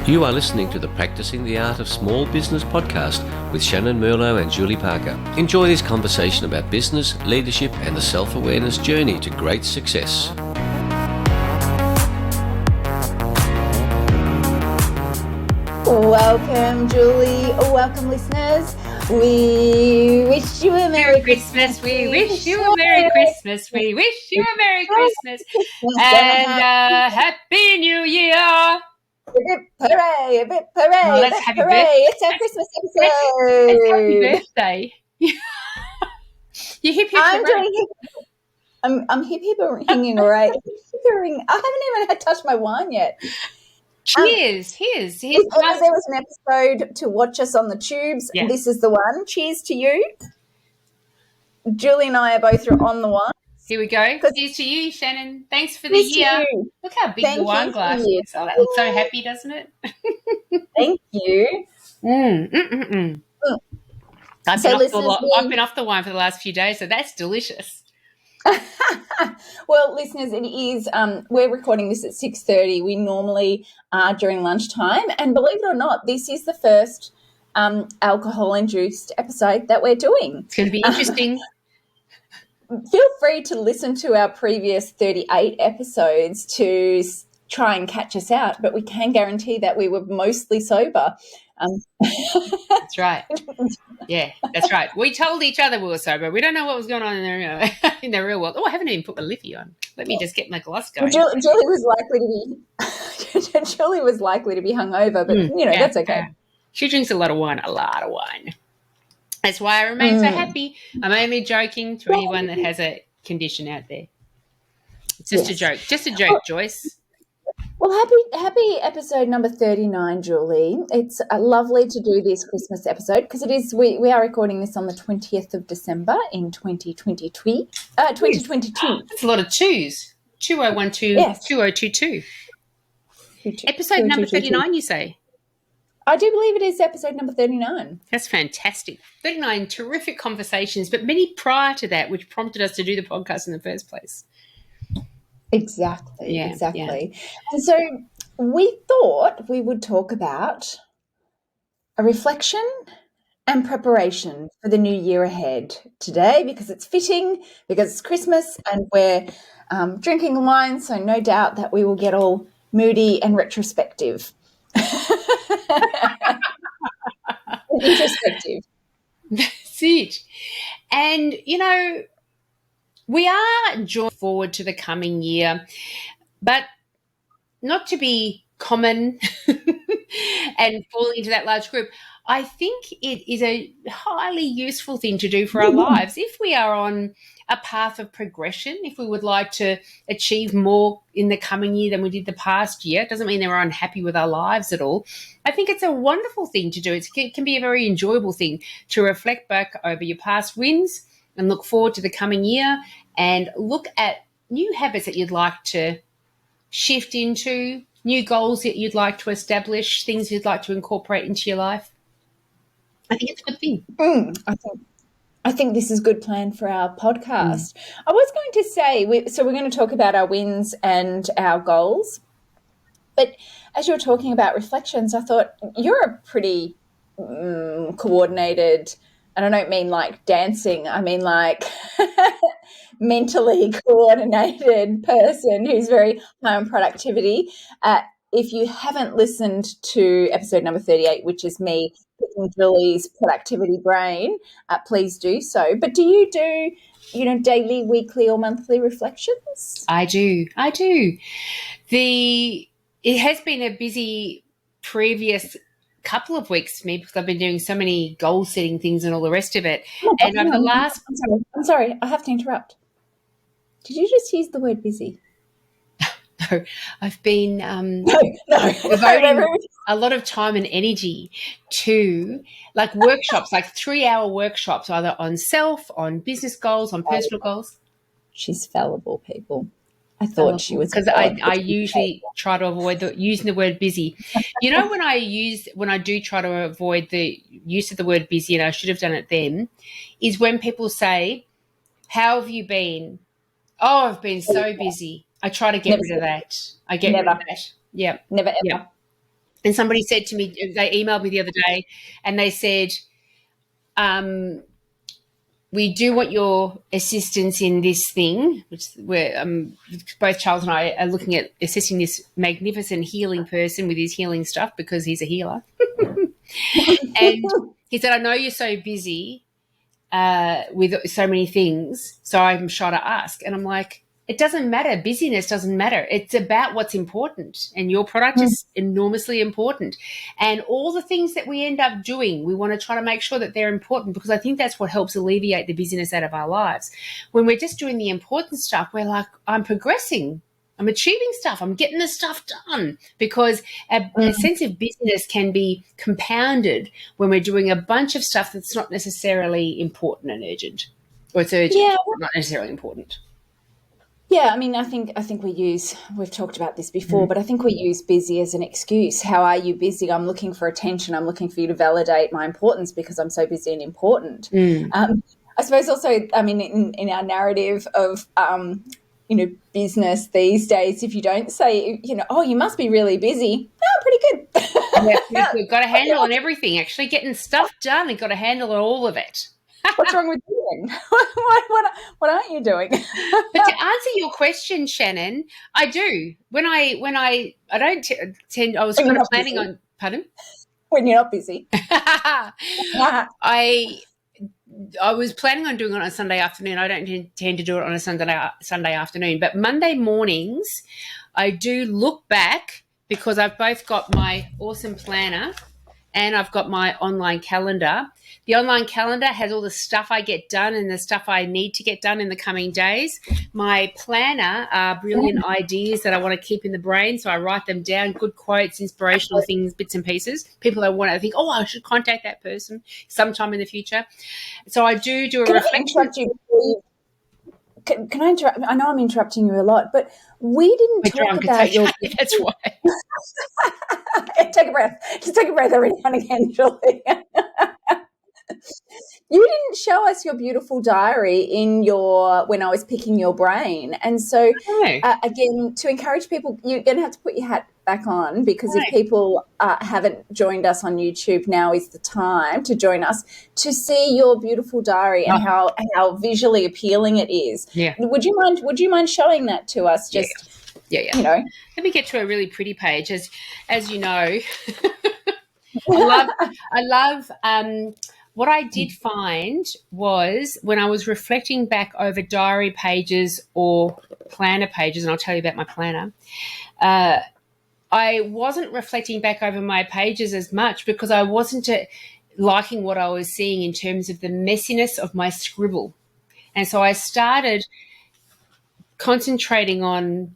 You are listening to the Practicing the Art of Small Business podcast with Shannyn Merlo and Julie Parker. Enjoy this conversation about business, leadership, and the self-awareness journey to great success. Welcome, Julie. Welcome, listeners. We wish you a Merry Christmas. We wish you a Merry Christmas. We wish you a Merry Christmas. And Happy New Year. A bit hooray, a bit hooray, Oh, a that's bit happy hooray. birthday. It's our Christmas episode. It's happy birthday. You hip hip I'm hooray. doing I'm hip hinging hooray. I haven't even touched my wine yet. Cheers. Here's If ever there was an episode to watch us on the tubes, Yeah. This is the one. Cheers to you. Julie and I are both on the wine. Here we go. Cheers to you, Shannyn. Thanks for the Cheers to year. you. Look how big the wine glass is. Oh, that looks so happy, doesn't it? Thank you. I've been off the wine for the last few days, so that's delicious. Well, listeners, it is. We're recording this at 6:30. We normally are during lunchtime, and believe it or not, this is the first alcohol-induced episode that we're doing. It's going to be interesting. Feel free to listen to our previous 38 episodes to try and catch us out, but we can guarantee that we were mostly sober. That's right. Yeah, that's right. We told each other we were sober. We don't know what was going on in the real world. Oh, I haven't even put my liffy on. Let me just get my gloss going. Julie was likely to be hungover, but that's okay. She drinks a lot of wine. That's why I remain so happy. I'm only joking to anyone that has a condition out there. It's just a joke. Just a joke, Joyce. Well, happy episode number 39, Julie. It's lovely to do this Christmas episode because it is. We are recording this on the 20th of December in 2022. That's a lot of twos. 2012, yes. 2022. Episode number 39, you say? I do believe it is episode number 39. That's fantastic. 39 terrific conversations, but many prior to that, which prompted us to do the podcast in the first place. Exactly. And so we thought we would talk about a reflection and preparation for the new year ahead today because it's fitting, because it's Christmas and we're drinking wine, so no doubt that we will get all moody and retrospective. Introspective. That's it. And, we are looking forward to the coming year, but not to be common and fall into that large group. I think it is a highly useful thing to do for our lives. If we are on a path of progression, if we would like to achieve more in the coming year than we did the past year, it doesn't mean that we're unhappy with our lives at all. I think it's a wonderful thing to do. It can be a very enjoyable thing to reflect back over your past wins and look forward to the coming year and look at new habits that you'd like to shift into, new goals that you'd like to establish, things you'd like to incorporate into your life. I think it's a good thing. I think this is a good plan for our podcast. I was going to say, we're going to talk about our wins and our goals. But as you were talking about reflections, I thought you're a pretty coordinated, and I don't mean like dancing, I mean like mentally coordinated person who's very high on productivity. If you haven't listened to episode number 38, which is me picking Julie's productivity brain, please do so. But do you do, daily, weekly or monthly reflections? I do. It has been a busy previous couple of weeks for me because I've been doing so many goal-setting things and all the rest of it. I'm sorry, I have to interrupt. Did you just use the word busy? No, I've been devoting a lot of time and energy to like workshops, like 3-hour workshops, either on self, on business goals, on personal goals. She's fallible, people. I thought she was because I usually try to avoid using the word busy. When I do try to avoid the use of the word busy, and I should have done it then, is when people say, "How have you been?" "Oh, I've been so busy." I try to get rid of that. I get rid of that. Yeah. Never ever. And somebody said to me, they emailed me the other day, and they said, we do want your assistance in this thing, which where both Charles and I are looking at assisting this magnificent healing person with his healing stuff because he's a healer. And he said, I know you're so busy with so many things, so I'm shy to ask. And I'm like, it doesn't matter. Busyness doesn't matter. It's about what's important. And your product is enormously important. And all the things that we end up doing, we want to try to make sure that they're important, because I think that's what helps alleviate the busyness out of our lives. When we're just doing the important stuff, we're like, I'm progressing. I'm achieving stuff. I'm getting the stuff done, because a sense of busyness can be compounded when we're doing a bunch of stuff that's not necessarily important and urgent, or it's urgent, but not necessarily important. Yeah, I mean, I think we've talked about this before, but I think we use busy as an excuse. How are you busy? I'm looking for attention. I'm looking for you to validate my importance because I'm so busy and important. I suppose also, I mean, in our narrative of, business these days, if you don't say, oh, you must be really busy. Oh, pretty good. Yeah, we've got a handle on everything, actually getting stuff done and got a handle on all of it. What's wrong with you? What aren't you doing? But to answer your question, Shannyn, I do. When I don't tend. I was kind of planning on. Pardon? When you're not busy. I was planning on doing it on a Sunday afternoon. I don't tend to do it on a Sunday afternoon, but Monday mornings, I do look back, because I've both got my awesome planner and I've got my online calendar. The online calendar has all the stuff I get done and the stuff I need to get done in the coming days. My planner are brilliant ideas that I want to keep in the brain, so I write them down, good quotes, inspirational things, bits and pieces, people I want to think, oh, I should contact that person sometime in the future. So I do a reflection. Can I interrupt? I know I'm interrupting you a lot, but we didn't talk about your... That's why. Take a breath. Just take a breath every now and again, Julie. You didn't show us your beautiful diary when I was picking your brain. And so, again, to encourage people, you're going to have to put your hat back on, because if people haven't joined us on YouTube, now is the time to join us to see your beautiful diary and how visually appealing it is. Yeah. Would you mind showing that to us? Just yeah. Let me get to a really pretty page. As you know, I love what I did find was, when I was reflecting back over diary pages or planner pages, and I'll tell you about my planner, I wasn't reflecting back over my pages as much, because I wasn't liking what I was seeing in terms of the messiness of my scribble. And so I started concentrating on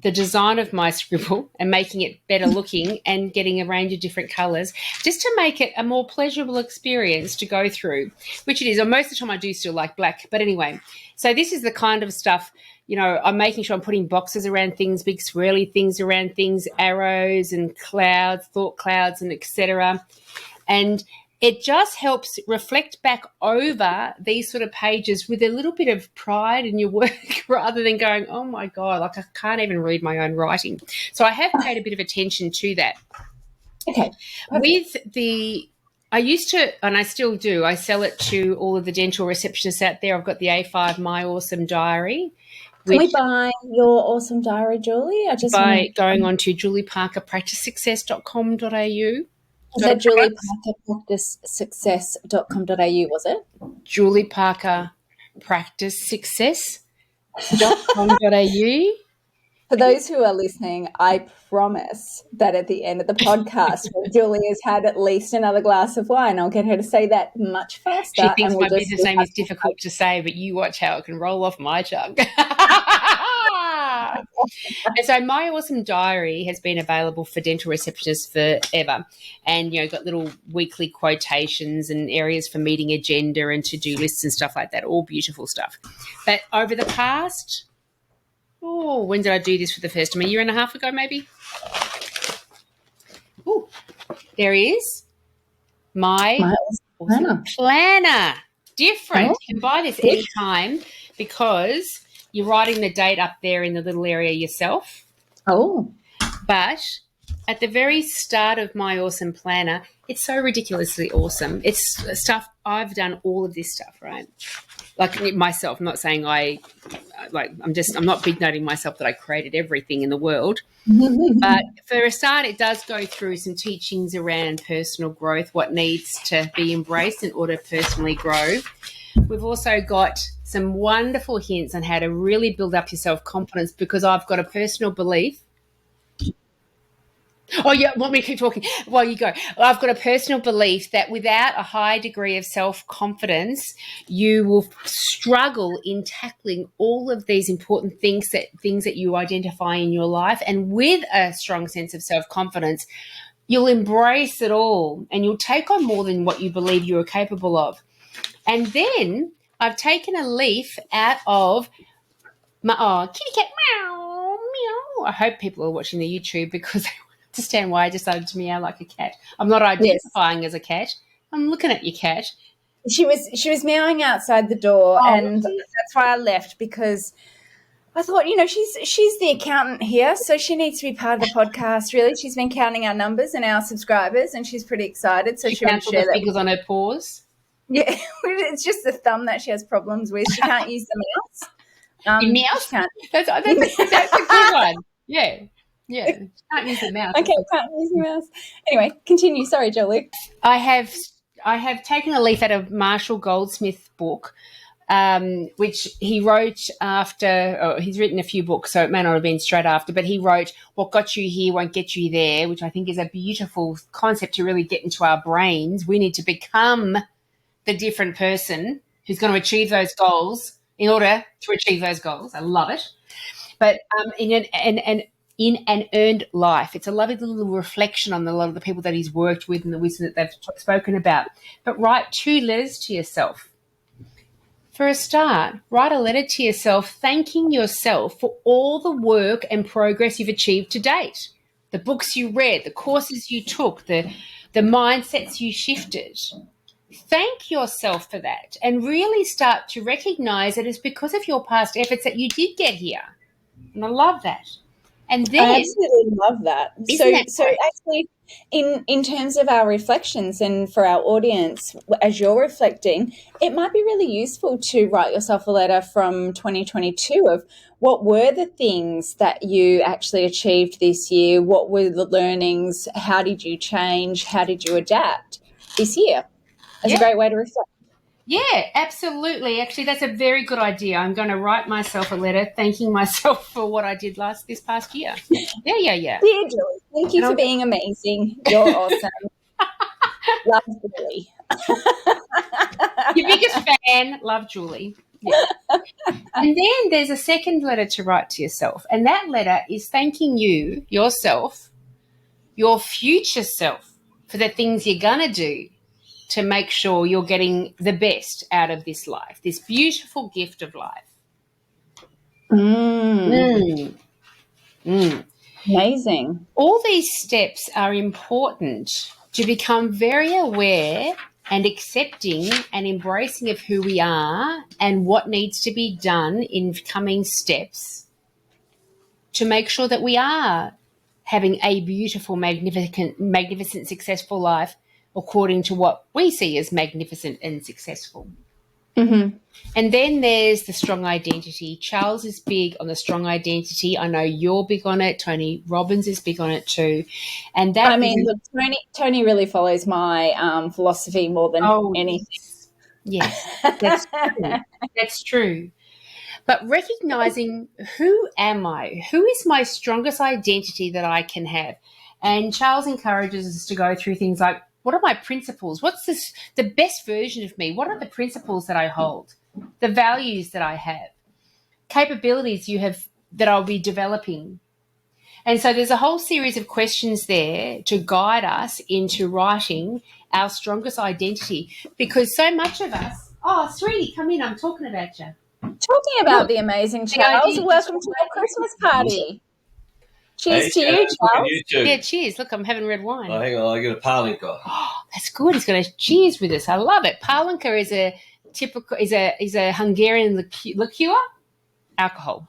the design of my scribble and making it better looking and getting a range of different colours, just to make it a more pleasurable experience to go through, which it is. And most of the time I do still like black. But anyway, so this is the kind of stuff, I'm making sure I'm putting boxes around things, big swirly things around things, arrows and clouds, thought clouds and etc. And it just helps reflect back over these sort of pages with a little bit of pride in your work, rather than going, oh, my God, like I can't even read my own writing. So I have paid a bit of attention to that. Okay. I used to, and I still do, I sell it to all of the dental receptionists out there. I've got the A5 My Awesome Diary. Can we buy your awesome diary, Julie? Going on to julieparkerpracticesuccess.com.au. Was that julieparkerpracticesuccess.com.au, was it? julieparkerpracticesuccess.com.au. For those who are listening, I promise that at the end of the podcast, when Julie has had at least another glass of wine, I'll get her to say that much faster. She thinks my business name is difficult to say, but you watch how it can roll off my tongue. And so My Awesome Diary has been available for dental receptionists forever, and got little weekly quotations and areas for meeting agenda and to-do lists and stuff like that, all beautiful stuff. But over the past, when did I do this for the first time? A year and a half ago, maybe? Oh, there is my awesome planner. Different. You can buy this anytime, because you're writing the date up there in the little area yourself. Oh. But at the very start of my awesome planner, it's so ridiculously awesome. It's stuff I've done, all of this stuff, right? Like myself, I'm not saying I'm not big noting myself that I created everything in the world. But for a start, it does go through some teachings around personal growth, what needs to be embraced in order to personally grow. We've also got some wonderful hints on how to really build up your self-confidence, because I've got a personal belief. Oh, yeah, want me to keep talking while you go? Well, I've got a personal belief that without a high degree of self-confidence, you will struggle in tackling all of these important things that you identify in your life. And with a strong sense of self-confidence, you'll embrace it all and you'll take on more than what you believe you are capable of. And then I've taken a leaf out of my kitty cat, meow, meow. I hope people are watching the YouTube because they understand why I just started to meow like a cat. I'm not identifying as a cat. I'm looking at your cat. She was meowing outside the door, and that's why I left, because I thought, she's the accountant here, so she needs to be part of the podcast, really. She's been counting our numbers and our subscribers, and she's pretty excited. So she would counts all share the figures on her paws. Yeah, it's just the thumb that she has problems with. She can't use the mouse. The mouse? That's a good one. Yeah. Yeah. Can't use the mouse. Okay, can't use the mouse. Anyway, continue. Sorry, Jolie. I have taken a leaf out of Marshall Goldsmith's book, which he wrote after. He's written a few books, so it may not have been straight after, but he wrote "What Got You Here Won't Get You There," which I think is a beautiful concept to really get into our brains. We need to become the different person who's going to achieve those goals in order to achieve those goals. I love it. But in an earned life, it's a lovely little reflection on a lot of the people that he's worked with and the wisdom that they've spoken about. But write 2 letters to yourself. For a start, write a letter to yourself thanking yourself for all the work and progress you've achieved to date. The books you read, the courses you took, the mindsets you shifted. Thank yourself for that and really start to recognize that it's because of your past efforts that you did get here. And I love that. And then I absolutely love that. So actually, in terms of our reflections and for our audience, as you're reflecting, it might be really useful to write yourself a letter from 2022 of what were the things that you actually achieved this year? What were the learnings? How did you change? How did you adapt this year? It's a great way to reflect. Yeah, absolutely. Actually, that's a very good idea. I'm going to write myself a letter thanking myself for what I did this past year. Yeah. Dear Julie, thank you for being amazing. You're awesome. Love Julie. Your biggest fan, love Julie. Yeah. And then there's a second letter to write to yourself. And that letter is thanking yourself, your future self, for the things you're going to do to make sure you're getting the best out of this life, this beautiful gift of life. Amazing. All these steps are important to become very aware and accepting and embracing of who we are and what needs to be done in coming steps to make sure that we are having a beautiful, magnificent, successful life according to what we see as magnificent and successful. Mm-hmm. And then there's the strong identity. Charles is big on the strong identity. I know you're big on it. Tony Robbins is big on it too. And that look, Tony really follows my philosophy more than anything. Yes, that's true. That's true. But recognizing who am I? Who is my strongest identity that I can have? And Charles encourages us to go through things like, what are my principles? What's the best version of me? What are the principles that I hold? The values that I have? Capabilities that I'll be developing? And so there's a whole series of questions there to guide us into writing our strongest identity, because so much of us, sweetie, come in, I'm talking about you. Talking about the amazing Charles, welcome to our Christmas party. Cheers to you, Charles. You too. Yeah, cheers. Look, I'm having red wine. Oh, hang on, I got a Parlinka. Oh, that's good. He's going to cheers with us. I love it. Parlinka is a Hungarian liqueur, alcohol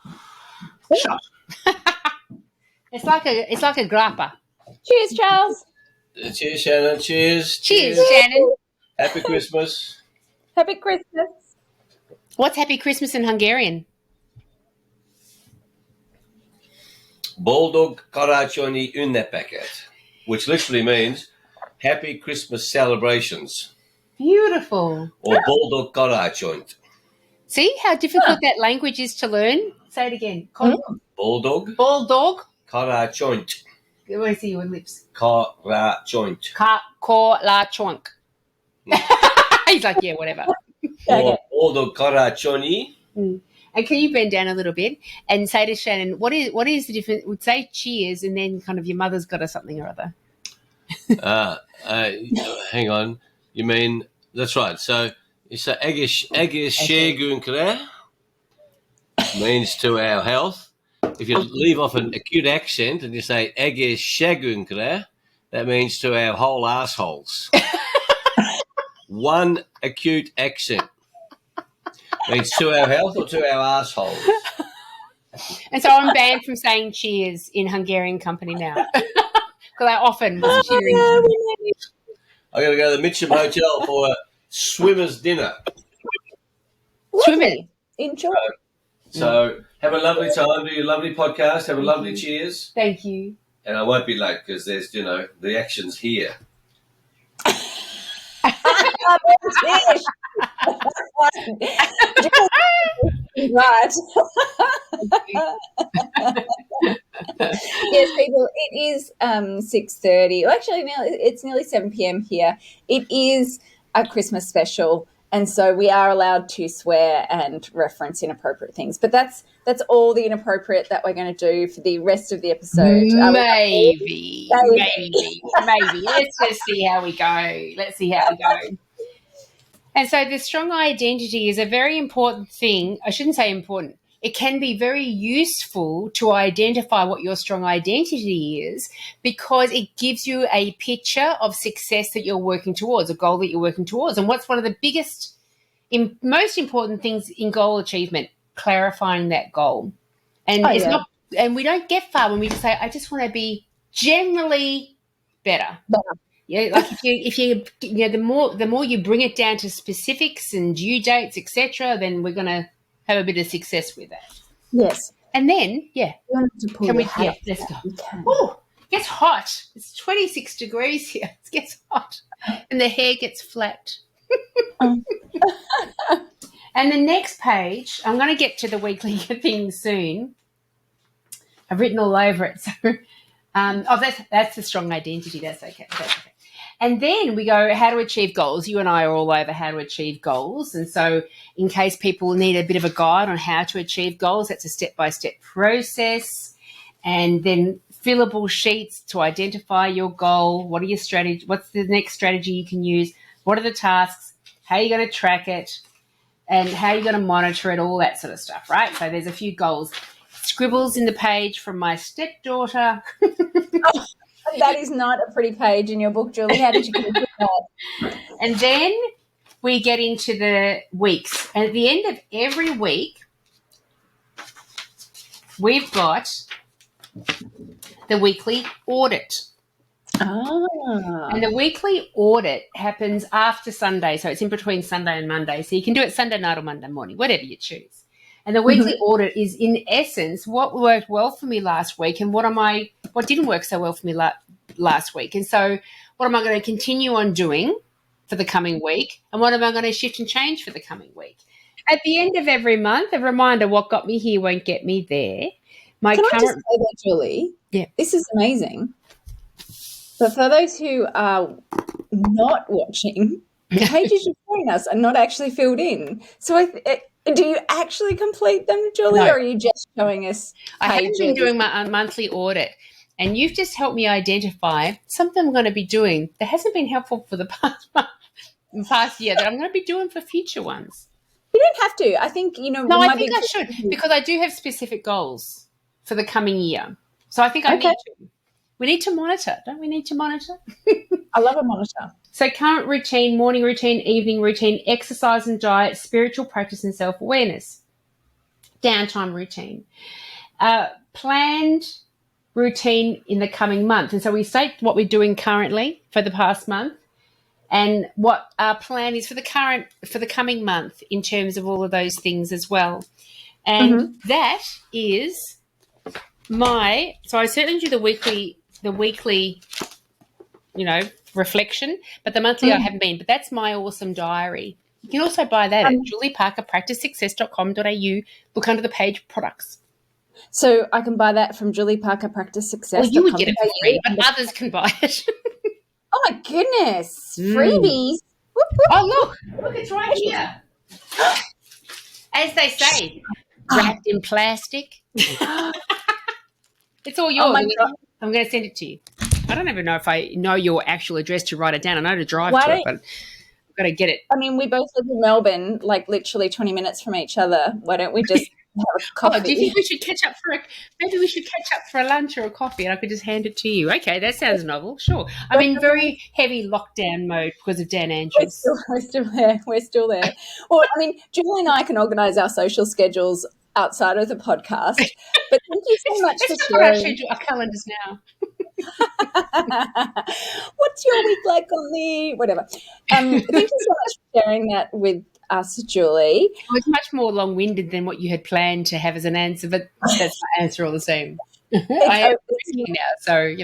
shot. It's like a grappa. Cheers, Charles. Cheers, Shannon. Cheers. Cheers, Shannyn. Happy Christmas. Happy Christmas. What's Happy Christmas in Hungarian? Boldog karácsonyi ünnepeket, which literally means Happy Christmas celebrations. Beautiful. Or boldog karácsonyt. See how difficult that language is to learn? Say it again. Boldog Bulldog. karácsonyt. Where see your lips? Karácsonyt. Ka-la-chonk. He's like, yeah, whatever. Or boldog karácsonyi. And can you bend down a little bit and say to Shannyn, what is the difference? Would say cheers and then kind of your mother's got a something or other. Hang on. You mean, that's right. So you say egészségünkre means to our health. If you leave off an acute accent and you say egészségünkre, that means to our whole assholes. One acute accent means to our health or to our assholes. And so I'm banned from saying cheers in Hungarian company now. Because I often was cheering. I got to go to the Mitcham Hotel for a swimmer's dinner. Lovely. Enjoy. So have a lovely time. Do your lovely podcast. Have a lovely cheers. Thank you. And I won't be late because there's, the action's here. Right. Yes, people, it is 6:30. Well, actually, now it's nearly 7 p.m. here. It is a Christmas special, and so we are allowed to swear and reference inappropriate things. But that's all the inappropriate that we're going to do for the rest of the episode. Maybe. Let's just see how we go. And so the strong identity is a very important thing. I shouldn't say important. It can be very useful to identify what your strong identity is because it gives you a picture of success that you're working towards, a goal that you're working towards. And what's one of the biggest, most important things in goal achievement? Clarifying that goal. And not, and we don't get far when we just say, I just want to be generally better. Yeah, like if you the more you bring it down to specifics and due dates, etc., then we're going to have a bit of success with that. Yes. And then, can we? Yeah, let's go. Oh, it gets hot. It's 26 degrees here. It gets hot, and the hair gets flat. And the next page, I'm going to get to the weekly thing soon. I've written all over it, so that's the strong identity. That's okay. And then we go how to achieve goals. You and I are all over how to achieve goals. And so in case people need a bit of a guide on how to achieve goals, that's a step-by-step process. And then fillable sheets to identify your goal. What are your strategy? What's the next strategy you can use? What are the tasks? How are you going to track it? And how are you going to monitor it? All that sort of stuff, right? So there's a few goals. Scribbles in the page from my stepdaughter. That is not a pretty page in your book, Julie. How did you come up with that? And then we get into the weeks. And at the end of every week, we've got the weekly audit. And the weekly audit happens after Sunday. So it's in between Sunday and Monday. So you can do it Sunday night or Monday morning, whatever you choose. And the weekly audit is, in essence, what worked well for me last week and what didn't work so well for me last week. And so what am I going to continue on doing for the coming week and what am I going to shift and change for the coming week? At the end of every month, a reminder, what got me here won't get me there. Can I just say that, Julie? Yeah. This is amazing. But for those who are not watching, the pages you're showing us are not actually filled in. So do you actually complete them, Julie, or are you just showing us pages? I haven't been doing my monthly audit, and you've just helped me identify something I'm going to be doing that hasn't been helpful for the past year that I'm going to be doing for future ones. You don't have to. I think, No, I think I should because I do have specific goals for the coming year. So I think I need to. We need to monitor. Don't we need to monitor? I love a monitor. So current routine, morning routine, evening routine, exercise and diet, spiritual practice and self-awareness. Downtime routine. Planned routine in the coming month. And so we state what we're doing currently for the past month and what our plan is for the coming month in terms of all of those things as well. And that is so I certainly do the weekly, reflection, but the monthly I haven't been. But that's my awesome diary. You can also buy that at julieparkerpracticesuccess.com.au. Look under the page products. So I can buy that from julieparkerpracticesuccess.com.au. Well, you would get it for free, but others can buy it. Oh, my goodness. Freebies. Whoop, whoop. Oh, look, it's right here. As they say, wrapped in plastic. It's all yours. Oh, my God. I'm going to send it to you. I don't even know if I know your actual address to write it down. I know to drive to it, but I've got to get it. I mean, we both live in Melbourne, like literally 20 minutes from each other. Why don't we just have a coffee? Do you think we should catch up for a lunch or a coffee, and I could just hand it to you? Okay, that sounds novel. Sure. I'm in very heavy lockdown mode because of Dan Andrews. We're still there. We're still there. Well, I mean, Julie and I can organise our social schedules outside of the podcast. But thank you so much for sharing. Our calendars now. What's your week like on the whatever? Thank you so much for sharing that with us, Julie. It was much more long-winded than what you had planned to have as an answer, but that's my answer all the same. I am working now, so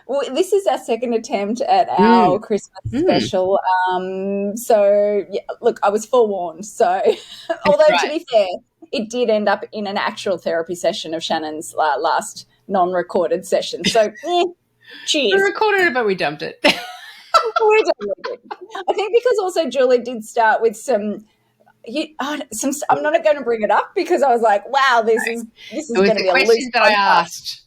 Well, this is our second attempt at our Christmas special. So, yeah, look, I was forewarned. So, although to be fair, it did end up in an actual therapy session of Shannon's last non-recorded session. So, cheers. We recorded it, but we dumped it. I think because also Julie did start with some. I'm not going to bring it up because I was like, wow, this is going to be a loose that I asked.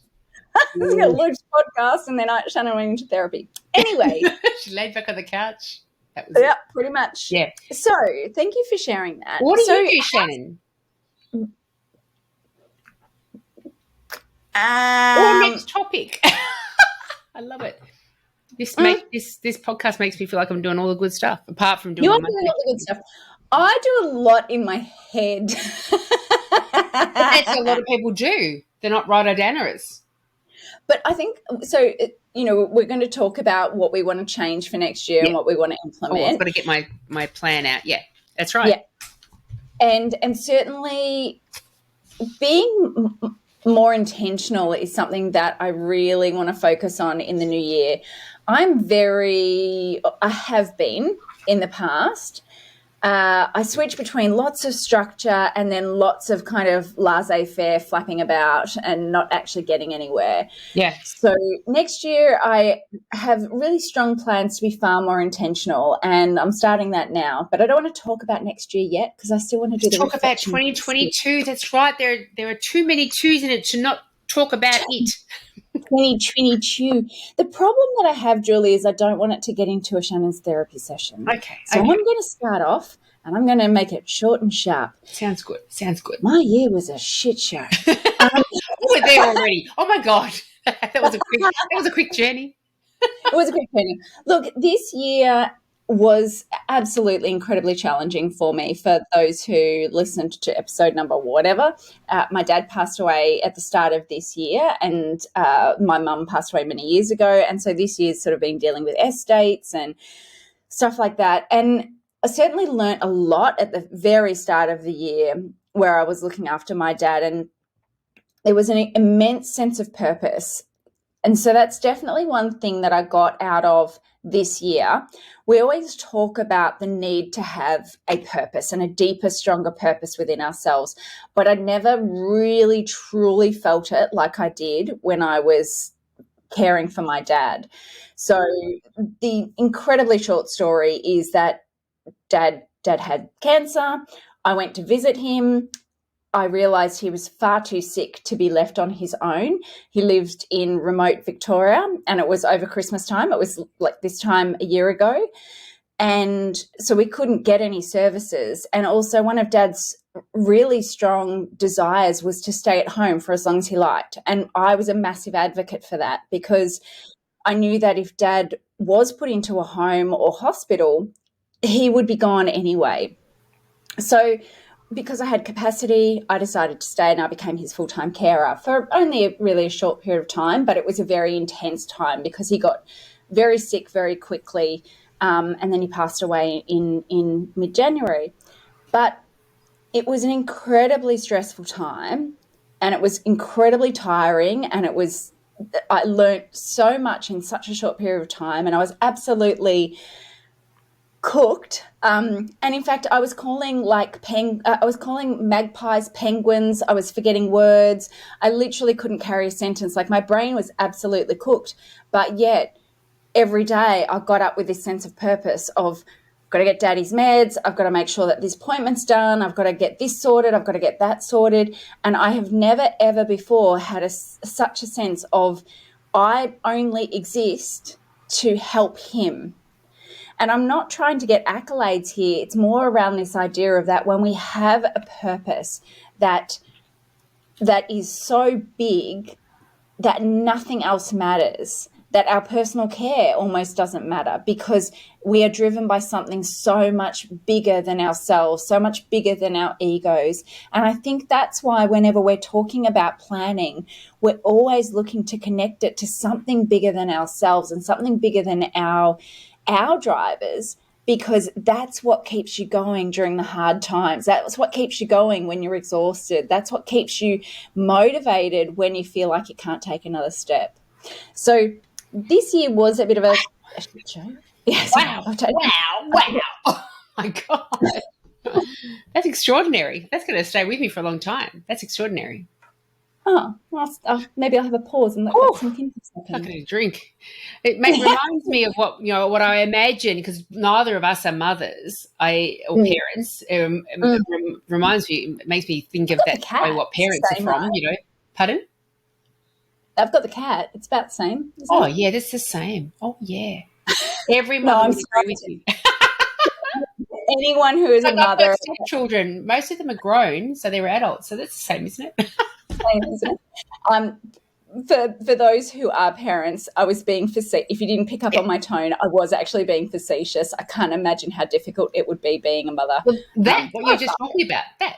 This is a loose podcast, and then Shannyn went into therapy. Anyway. She laid back on the couch. That was it. Pretty much. Yeah. So thank you for sharing that. What do you do, Shannyn? Or next topic. I love it. This podcast makes me feel like I'm doing all the good stuff, apart from doing you are doing all the good stuff. I do a lot in my head. That's a lot of people do. They're not rhododendrons. But I think so. We're going to talk about what we want to change for next year and what we want to implement. I've got to get my plan out. Yeah, that's right. Yeah, and certainly being more intentional is something that I really want to focus on in the new year. I have been in the past. I switch between lots of structure and then lots of kind of laissez-faire flapping about and not actually getting anywhere. Yeah. So next year I have really strong plans to be far more intentional, and I'm starting that now. But I don't want to talk about next year yet because I still want to do the talk about 2022. That's right. There are too many twos in it to not talk about it. 2022. The problem that I have, Julie, is I don't want it to get into a Shannon's therapy session. Okay. So I'm going to start off and I'm going to make it short and sharp. Sounds good. My year was a shit show. We're there already. Oh my God. That was a quick journey. It was a quick journey. Look, this year was absolutely incredibly challenging for me. For those who listened to episode number whatever, my dad passed away at the start of this year, and my mum passed away many years ago, and so this year's sort of been dealing with estates and stuff like that. And I certainly learnt a lot at the very start of the year where I was looking after my dad, and there was an immense sense of purpose. And so that's definitely one thing that I got out of this year. We always talk about the need to have a purpose and a deeper, stronger purpose within ourselves, but I never really truly felt it like I did when I was caring for my dad. So the incredibly short story is that dad had cancer. I went to visit him. I realised he was far too sick to be left on his own. He lived in remote Victoria, and it was over Christmas time. It was like this time a year ago. And so we couldn't get any services. And also one of Dad's really strong desires was to stay at home for as long as he liked. And I was a massive advocate for that because I knew that if Dad was put into a home or hospital, he would be gone anyway. So because I had capacity, I decided to stay and I became his full-time carer for only really a short period of time, but it was a very intense time because he got very sick very quickly, and then he passed away in mid-January. But it was an incredibly stressful time, and it was incredibly tiring, and I learned so much in such a short period of time, and I was absolutely cooked. And in fact, I was calling I was calling magpies penguins. I was forgetting words. I literally couldn't carry a sentence. Like, my brain was absolutely cooked. But yet, every day I got up with this sense of purpose of, I've got to get Daddy's meds. I've got to make sure that this appointment's done. I've got to get this sorted. I've got to get that sorted. And I have never, ever before had such a sense of, I only exist to help him. And I'm not trying to get accolades here. It's more around this idea of that when we have a purpose that is so big that nothing else matters, that our personal care almost doesn't matter, because we are driven by something so much bigger than ourselves, so much bigger than our egos. And I think that's why whenever we're talking about planning, we're always looking to connect it to something bigger than ourselves and something bigger than our drivers, because that's what keeps you going during the hard times. That's what keeps you going when you're exhausted. That's what keeps you motivated when you feel like you can't take another step. So this year was a bit of a shit show. Yes. Wow. Oh my God. That's extraordinary. That's going to stay with me for a long time. That's extraordinary. Oh, well, maybe I'll have a pause and let that sink in. I'm going to drink. It reminds me of what I imagine, because neither of us are mothers or parents. Reminds me, it makes me think of that what parents are from. Pardon? I've got the cat. It's about the same. Yeah, that's the same. Oh yeah. Every mother would agree with you. Anyone who is a mother. Children, most of them are grown, so they're adults. So that's the same, isn't it? For those who are parents, I was being facetious. If you didn't pick up on my tone, I was actually being facetious. I can't imagine how difficult it would be being a mother. Well, what you're just talking about, that.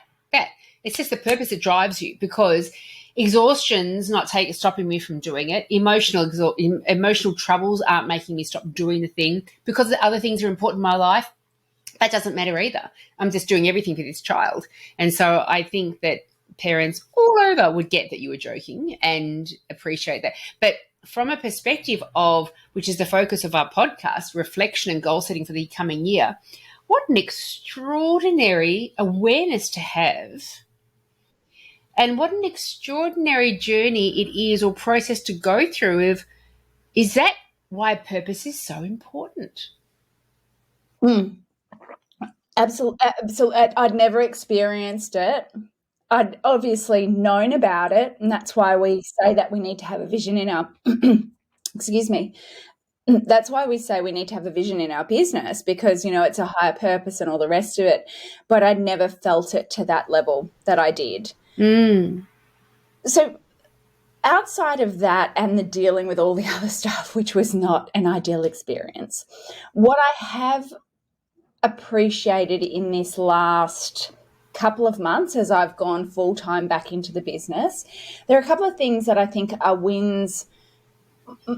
It's just the purpose that drives you, because exhaustion's not stopping me from doing it. Emotional troubles aren't making me stop doing the thing, because the other things are important in my life. That doesn't matter either. I'm just doing everything for this child. And so I think that parents all over would get that you were joking and appreciate that. But from a perspective of, which is the focus of our podcast, reflection and goal setting for the coming year, what an extraordinary awareness to have, and what an extraordinary journey it is, or process to go through is that why purpose is so important? Absolutely. I'd never experienced it. I'd obviously known about it, and that's why we say that we need to have a vision in our excuse me. That's why we say we need to have a vision in our business, because, it's a higher purpose and all the rest of it. But I'd never felt it to that level that I did. So outside of that and the dealing with all the other stuff, which was not an ideal experience, what I have appreciated in this last couple of months as I've gone full-time back into the business, there are a couple of things that I think are wins,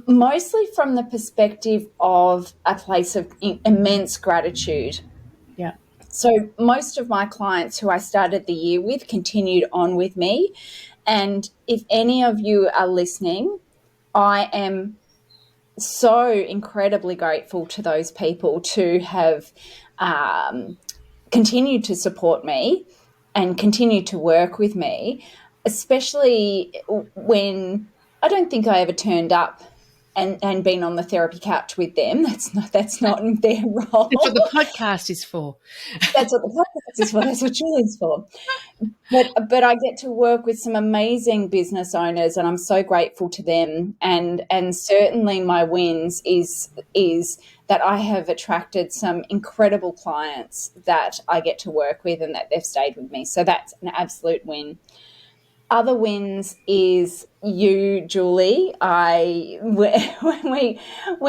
mostly from the perspective of a place of immense gratitude. Yeah. So most of my clients who I started the year with continued on with me. And if any of you are listening, I am so incredibly grateful to those people to have continued to support me and continue to work with me, especially when I don't think I ever turned up and been on the therapy couch with them. That's not their role. That's what the podcast is for. That's what the podcast is for. That's what Julie's for. But I get to work with some amazing business owners, and I'm so grateful to them. And certainly my wins is that I have attracted some incredible clients that I get to work with and that they've stayed with me. So that's an absolute win. other wins is you, Julie. When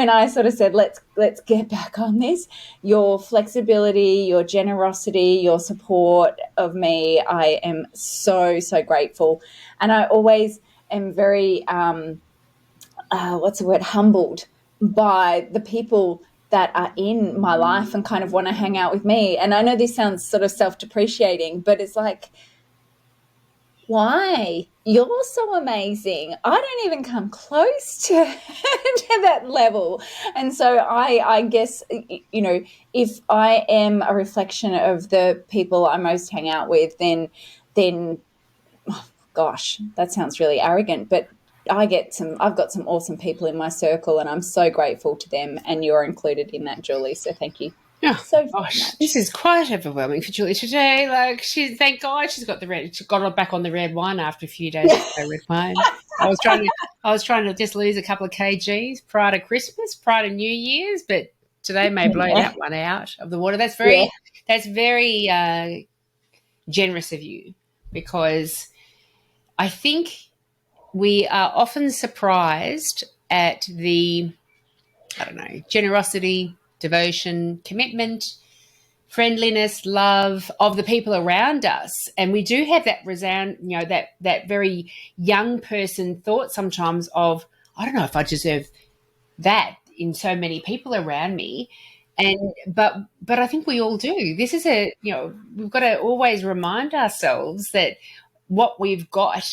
I sort of said let's get back on this, your flexibility, your generosity, your support of me, I am so grateful, and I always am very humbled by the people that are in my life and kind of want to hang out with me. And I know this sounds sort of self-depreciating, but it's like, why? You're so amazing. I don't even come close to, to that level. And so I guess, if I am a reflection of the people I most hang out with, then oh, gosh, that sounds really arrogant, but I've got some awesome people in my circle, and I'm so grateful to them, and you're included in that, Julie. So thank you. Oh, so gosh, much. This is quite overwhelming for Julie today. Like, thank God she got back on the red wine after a few days of red wine. I was trying to just lose a couple of kgs prior to Christmas, prior to New Year's, but today may blow that one out of the water. That's very generous of you, because I think we are often surprised at the, generosity, devotion, commitment, friendliness, love of the people around us. And we do have that that very young person thought sometimes of, I don't know if I deserve that in so many people around me. But I think we all do. This is we've got to always remind ourselves that what we've got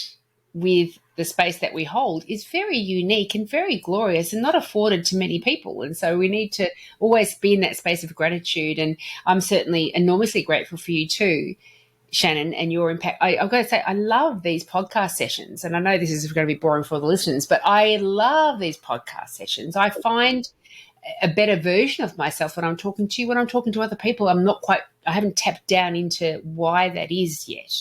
with the space that we hold is very unique and very glorious and not afforded to many people. And so we need to always be in that space of gratitude. And I'm certainly enormously grateful for you too, Shannyn, and your impact. I've got to say, I love these podcast sessions, and I know this is going to be boring for the listeners, but I love these podcast sessions. I find a better version of myself when I'm talking to you. When I'm talking to other people, I haven't tapped down into why that is yet.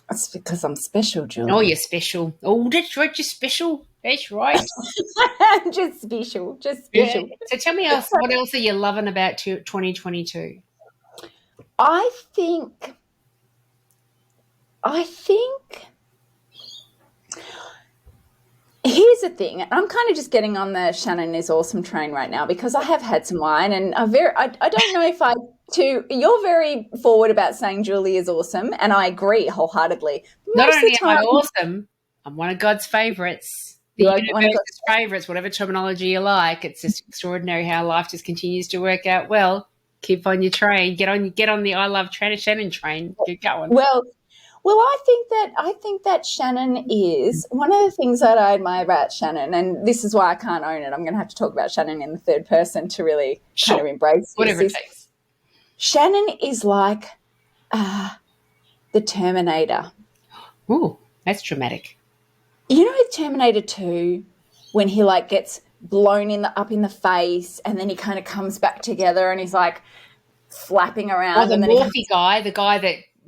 That's because I'm special, Julie. Oh, you're special. Oh, that's right, you're special. That's right. Just special. Yeah. So tell me what else are you loving about 2022? I think here's the thing. I'm kind of just getting on the Shannyn is awesome train right now, because I have had some wine, and I don't know if you're very forward about saying Julie is awesome, and I agree wholeheartedly. Not only am I awesome, I'm one of God's favourites. The universe's favourites, whatever terminology you like. It's just extraordinary how life just continues to work out well. Keep on your train. Get on the I Love Shannyn train. Keep going. Well, I think that Shannyn is one of the things that I admire about Shannyn, and this is why I can't own it. I'm going to have to talk about Shannyn in the third person to really kind of embrace whatever it takes. Shannyn is like the Terminator. Ooh, that's dramatic. You know Terminator 2, when he like gets blown up in the face, and then he kind of comes back together and he's like flapping around. Or the morphy guy, the guy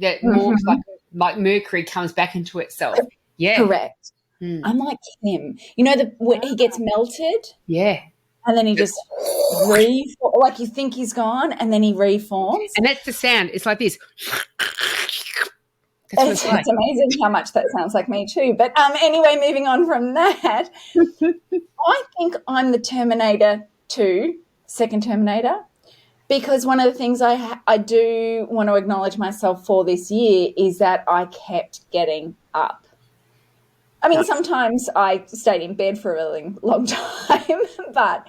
that morphs like Mercury comes back into itself. Yeah. Correct. I'm like him. You know, when he gets melted? Yeah. And then he just like you think he's gone, and then he reforms. And that's the sound. It's like this. It's amazing how much that sounds like me too. But anyway, moving on from that, I think I'm the Terminator 2, second Terminator, because one of the things I do want to acknowledge myself for this year is that I kept getting up. I mean, sometimes I stayed in bed for a really long time, but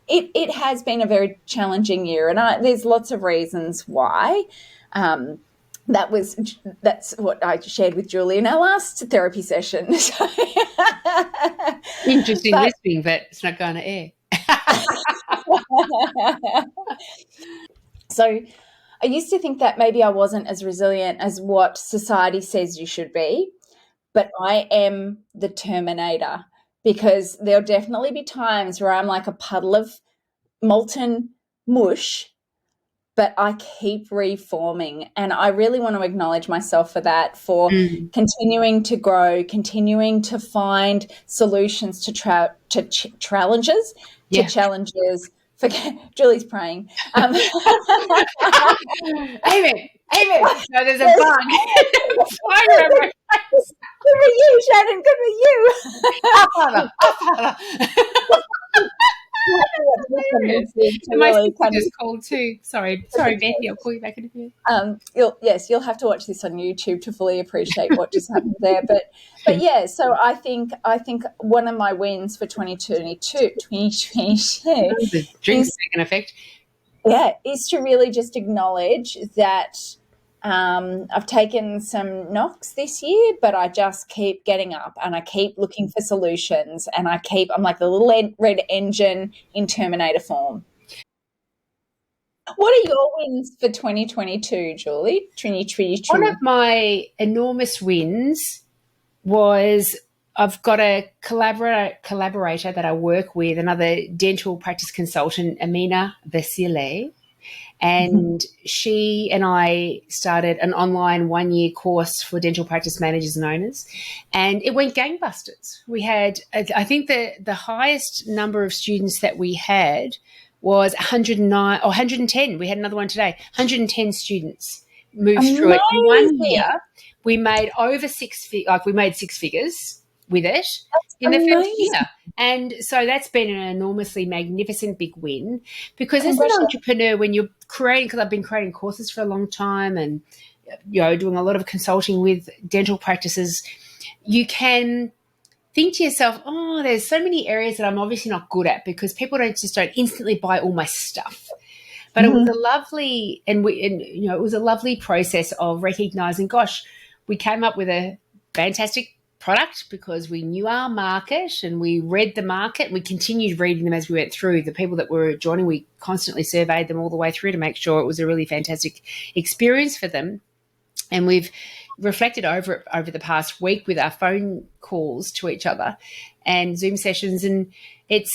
it has been a very challenging year, and there's lots of reasons why. That's what I shared with Julie in our last therapy session. Interesting listening, but it's not going to air. So I used to think that maybe I wasn't as resilient as what society says you should be, but I am the Terminator, because there'll definitely be times where I'm like a puddle of molten mush, but I keep reforming, and I really want to acknowledge myself for that, for continuing to grow, continuing to find solutions to challenges, to challenges. Forget Julie's praying. Amen. Amy, no, there's a bug. I remember. Good for you, Shannyn. Good for you. Our father. You have to watch this on YouTube to My really sister kind of. just called too. Sorry, Betty. I'll call you back in a few. You'll have to watch this on YouTube to fully appreciate what just happened there. But yeah, so I think one of my wins for 2022 The drink's is taking effect. is to really just acknowledge that I've taken some knocks this year, but I just keep getting up and I keep looking for solutions, and I'm like the little red engine in Terminator form. What are your wins for 2022, Julie? 2022. One of my enormous wins was I've got a collaborator that I work with, another dental practice consultant, Amina Vasile, and she and I started an online 1-year course for dental practice managers and owners, and it went gangbusters. We had, I think the highest number of students that we had was 109 or 110. We had another one today. 110 students moved through it in 1 year. We made over we made six figures with it in the first year. And so that's been an enormously magnificent big win, because as an entrepreneur, when you're creating, because I've been creating courses for a long time and, you know, doing a lot of consulting with dental practices, you can think to yourself, oh, there's so many areas that I'm obviously not good at, because people don't instantly buy all my stuff. But it was a lovely, it was a lovely process of recognizing, gosh, we came up with a fantastic product because we knew our market and we read the market, and we continued reading them as we went through. The people that were joining, we constantly surveyed them all the way through to make sure it was a really fantastic experience for them. And we've reflected over the past week with our phone calls to each other and Zoom sessions, and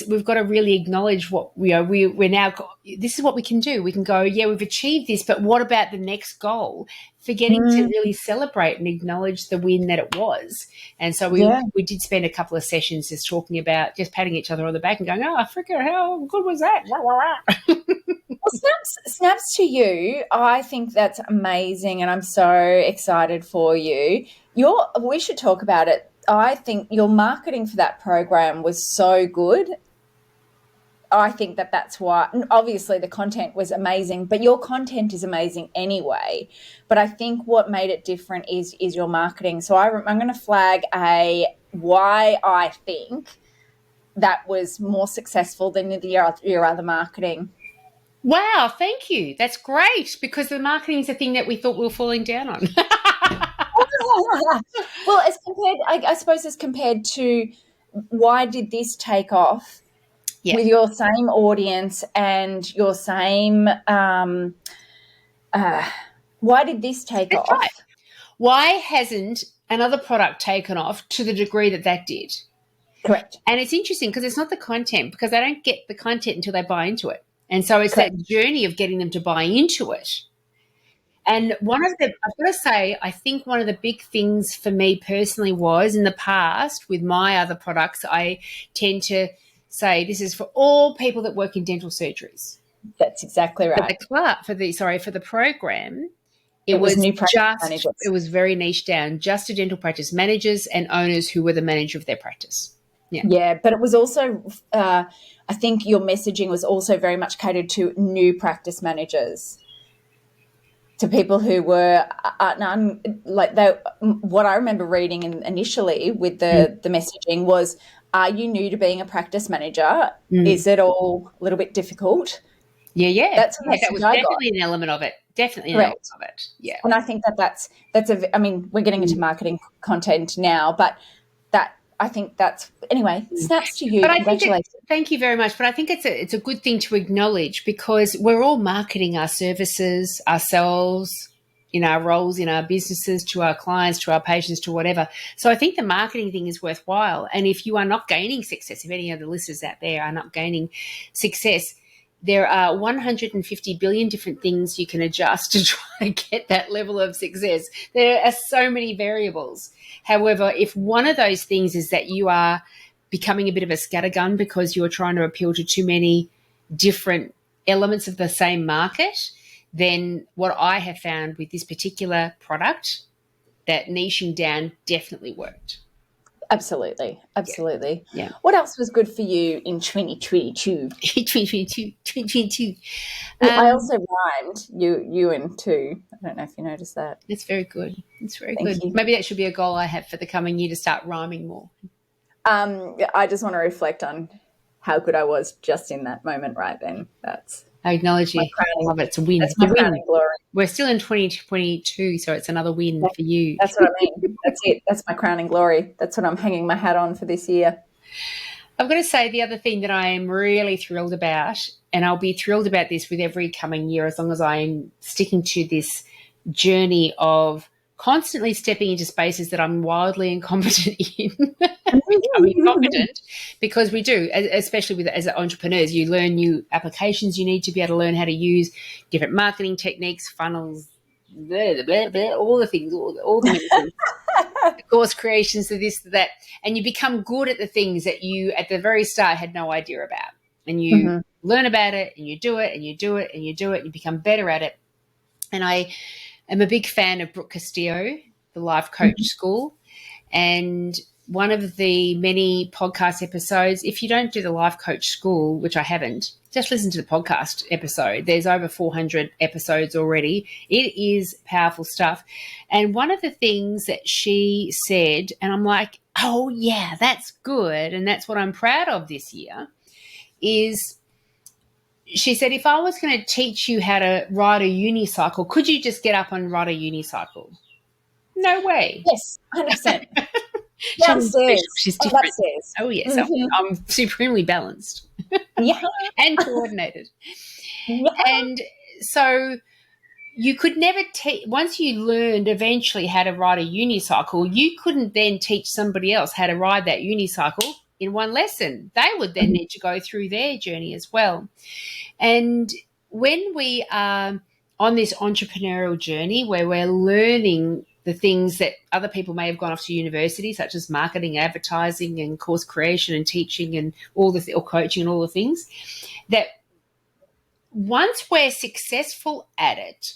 we've got to really acknowledge what we're now. This is what we can do. We can go, yeah, we've achieved this, but what about the next goal? Forgetting to really celebrate and acknowledge the win that it was. And so we did spend a couple of sessions just talking about, just patting each other on the back and going, oh, I forget, how good was that? Well, snaps to you. I think that's amazing, and I'm so excited for you. We should talk about it. I think your marketing for that program was so good. I think that's why. Obviously, the content was amazing, but your content is amazing anyway. But I think what made it different is your marketing. So I'm going to flag why I think that was more successful than your other marketing. Wow, thank you. That's great, because the marketing is the thing that we thought we were falling down on. Well, I suppose as compared to why did this take off with your same audience and your same why did this take off? Right. Why hasn't another product taken off to the degree that did? Correct. And it's interesting because it's not the content, because they don't get the content until they buy into it. And so it's that journey of getting them to buy into it. And I've got to say, I think one of the big things for me personally was, in the past with my other products, I tend to say this is for all people that work in dental surgeries. That's exactly right. For the program, it was very niche down, just to dental practice managers and owners who were the manager of their practice. Yeah, but it was also, I think your messaging was also very much catered to new practice managers, to people who were what I remember reading initially with the messaging was, are you new to being a practice manager? Is it all a little bit difficult? Yeah. That was definitely an element of it. Definitely an element of it. Yeah. And I think that's we're getting into marketing content now, but anyway, snaps to you. Congratulations. Thank you very much. But I think it's a good thing to acknowledge, because we're all marketing our services, ourselves, in our roles, in our businesses, to our clients, to our patients, to whatever. So I think the marketing thing is worthwhile. And if you are not gaining success, if any of the listeners out there are not gaining success, there are 150 billion different things you can adjust to try to get that level of success. There are so many variables. However, if one of those things is that you are becoming a bit of a scattergun because you're trying to appeal to too many different elements of the same market, then what I have found with this particular product, that niching down definitely worked. Absolutely. Absolutely. Yeah. What else was good for you in 2022? 2022. I also rhymed you and two. I don't know if you noticed that. That's very good. It's very Thank good. you. Maybe that should be a goal I have for the coming year, to start rhyming more. I just want to reflect on how good I was just in that moment right then. That's I acknowledge you. my crowning, I love it. It's a win. that's It's a my win. crowning glory. We're still in 2022, so it's another win for you. That's what I mean. That's it. That's my crowning glory. That's what I'm hanging my hat on for this year. I've got to say, the other thing that I am really thrilled about, and I'll be thrilled about this with every coming year as long as I'm sticking to this journey of constantly stepping into spaces that I'm wildly incompetent in, becoming competent, because we do, especially with as entrepreneurs, you learn new applications. You need to be able to learn how to use different marketing techniques, funnels, blah, blah, blah, all the things, all the many things. The course creations, to this, to that, and you become good at the things that you at the very start had no idea about, and you learn about it, and you do it, and you do it, and you do it, and you become better at it. And I am a big fan of Brooke Castillo, the Life Coach School, and one of the many podcast episodes, if you don't do the Life Coach School, which I haven't, just listen to the podcast episode. There's over 400 episodes already. It is powerful stuff. And one of the things that she said, and I'm like, oh, yeah, that's good, and that's what I'm proud of this year, is she said, if I was going to teach you how to ride a unicycle, could you just get up and ride a unicycle? No way. Yes, 100%. Downstairs. She's different. Upstairs. Oh, yes. I'm supremely balanced Yeah. and coordinated. Yeah. And so you could never teach, once you learned eventually how to ride a unicycle, you couldn't then teach somebody else how to ride that unicycle in one lesson. They would then need to go through their journey as well. And when we are on this entrepreneurial journey where we're learning the things that other people may have gone off to university, such as marketing, advertising, and course creation and teaching and all the or coaching and all the things, that once we're successful at it,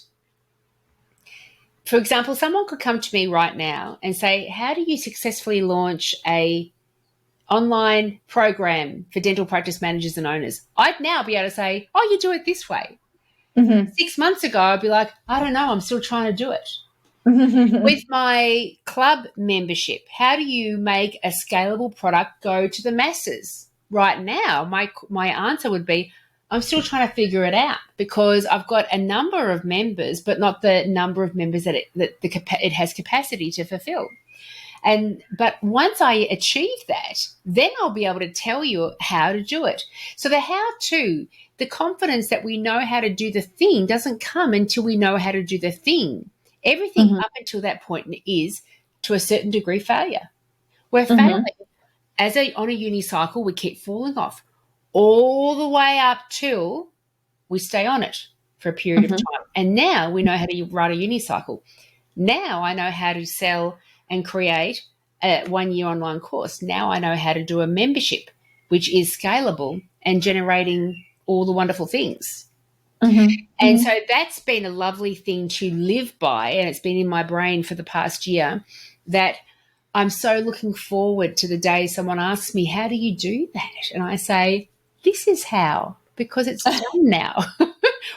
for example, someone could come to me right now and say, how do you successfully launch a online program for dental practice managers and owners? I'd now be able to say, oh, you do it this way. 6 months ago, I'd be like, I don't know, I'm still trying to do it. With my club membership, how do you make a scalable product go to the masses? Right now, my answer would be, I'm still trying to figure it out, because I've got a number of members, but not the number of members that it has capacity to fulfill. But once I achieve that, then I'll be able to tell you how to do it. So the how-to, the confidence that we know how to do the thing, doesn't come until we know how to do the thing. Everything up until that point is, to a certain degree, failure. We're failing. On a unicycle, we keep falling off all the way up till we stay on it for a period of time. And now we know how to ride a unicycle. Now I know how to sell and create a 1-year online course. Now I know how to do a membership, which is scalable and generating all the wonderful things. And so that's been a lovely thing to live by, and it's been in my brain for the past year, that I'm so looking forward to the day someone asks me, how do you do that? And I say, this is how, because it's done now.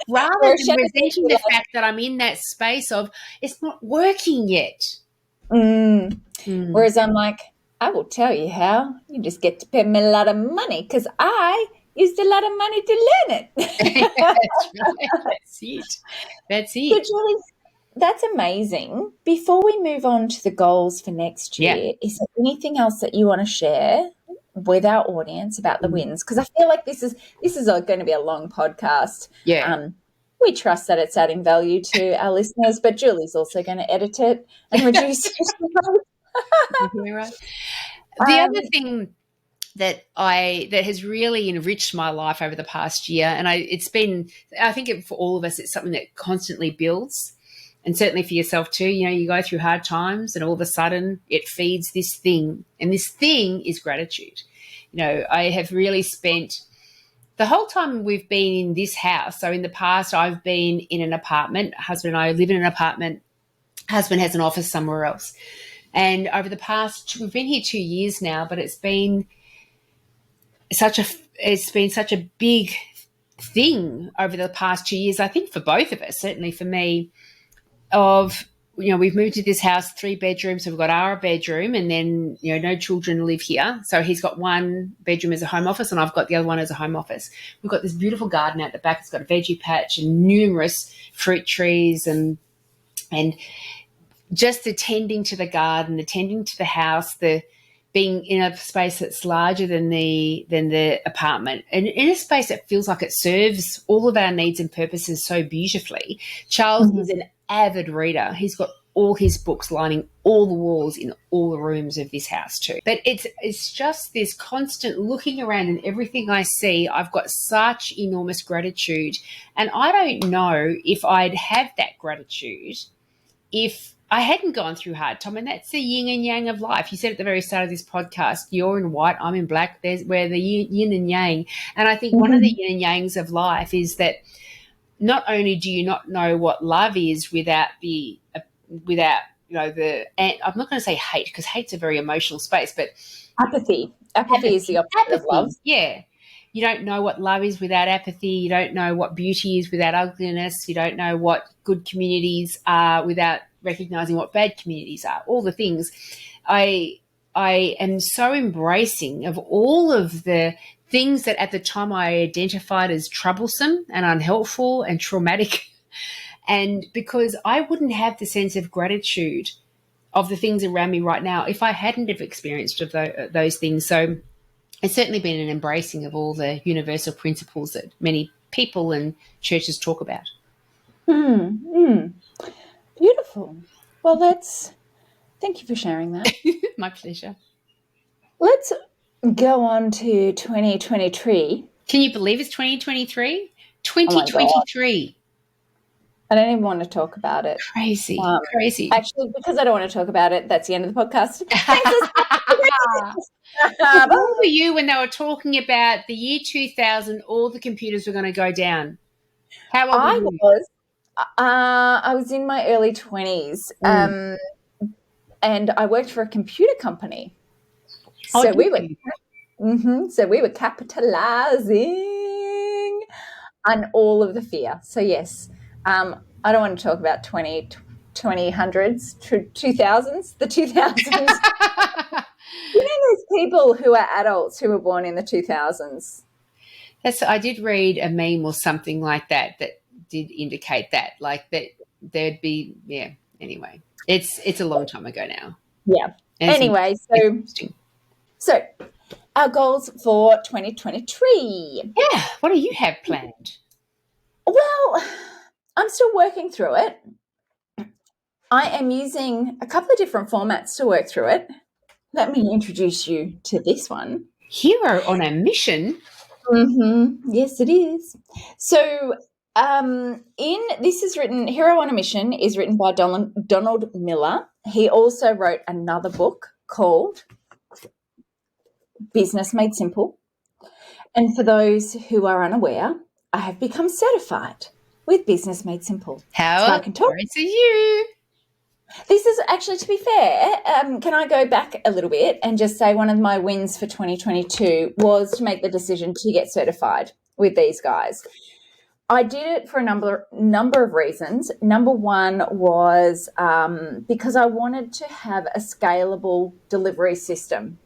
Rather than resenting the fact that I'm in that space of, it's not working yet. Whereas I'm like, I will tell you how. You just get to pay me a lot of money, because I used a lot of money to learn it. That's right. That's it. So, Julie, that's amazing. Before we move on to the goals for next year, is there anything else that you want to share with our audience about the wins? Because I feel like this is going to be a long podcast. Yeah. We trust that it's adding value to our listeners, but Julie's also going to edit it and reduce it. Right. The other thing that has really enriched my life over the past year, and I think for all of us, it's something that constantly builds, and certainly for yourself too. You know, you go through hard times, and all of a sudden, it feeds this thing, and this thing is gratitude. You know, I have really spent the whole time we've been in this house, so in the past I've been in an apartment, husband and I live in an apartment, husband has an office somewhere else. And over the past, we've been here 2 years now, but it's been such a big thing over the past 2 years, I think for both of us, certainly for me, we've moved to this house, 3 bedrooms, so we've got our bedroom, and then, no children live here. So he's got one bedroom as a home office and I've got the other one as a home office. We've got this beautiful garden out the back. It's got a veggie patch and numerous fruit trees and just attending to the garden, attending to the house, the being in a space that's larger than the apartment, and in a space that feels like it serves all of our needs and purposes so beautifully. Charles is an avid reader. He's got all his books lining all the walls in all the rooms of this house too. But it's just this constant looking around, and everything I see, I've got such enormous gratitude. And I don't know if I'd have that gratitude if I hadn't gone through hard time, and that's the yin and yang of life. You said at the very start of this podcast, you're in white, I'm in black. We're the yin and yang. And I think one of the yin and yangs of life is that not only do you not know what love is without I'm not going to say hate, because hate's a very emotional space, but apathy. Apathy is the opposite of love. Yeah. You don't know what love is without apathy. You don't know what beauty is without ugliness. You don't know what good communities are without recognizing what bad communities are. All the things. I am so embracing of all of the things that at the time I identified as troublesome and unhelpful and traumatic. And because I wouldn't have the sense of gratitude of the things around me right now if I hadn't have experienced those things. So it's certainly been an embracing of all the universal principles that many people and churches talk about. Beautiful. Well, thank you for sharing that. My pleasure. Let's go on to 2023. Can you believe it's 2023? 2023. I don't even want to talk about it. Crazy. Actually, because I don't want to talk about it, that's the end of the podcast. Where were you when they were talking about the year 2000, all the computers were going to go down? How old were you? I was in my early 20s, and I worked for a computer company. So we were capitalizing on all of the fear. So yes, I don't want to talk about 2000s, the 2000s. There's people who are adults who were born in the 2000s. I did read a meme or something like that did indicate that, like that there'd be, anyway. It's a long time ago now. Yeah. Anyway, so our goals for 2023. Yeah, what do you have planned? Well, I'm still working through it. I am using a couple of different formats to work through it. Let me introduce you to this one. Hero on a mission. Yes, it is. So Hero on a Mission is written by Donald Miller. He also wrote another book called Business Made Simple. And for those who are unaware, I have become certified with Business Made Simple. How so I can talk. Great to you. This is actually, to be fair, can I go back a little bit and just say one of my wins for 2022 was to make the decision to get certified with these guys. I did it for a number of reasons. Number one was because I wanted to have a scalable delivery system.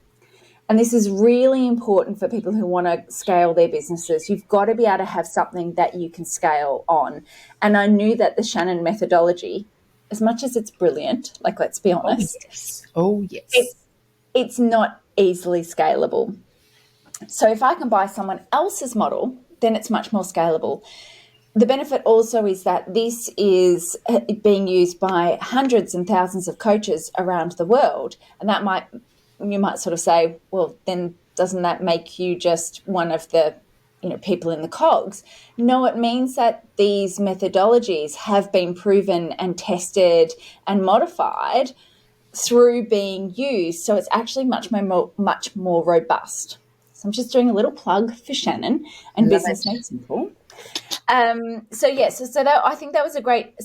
And this is really important for people who want to scale their businesses. You've got to be able to have something that you can scale on. And I knew that the Shannyn methodology, as much as it's brilliant, like, let's be honest. Oh, yes. It's not easily scalable. So if I can buy someone else's model, then it's much more scalable. The benefit also is that this is being used by hundreds and thousands of coaches around the world. And you might sort of say, well, then doesn't that make you just one of the people in the cogs? No, it means that these methodologies have been proven and tested and modified through being used. So it's actually much more robust. So I'm just doing a little plug for Shannyn and Love Business it. Made Simple. So that, I think that was a great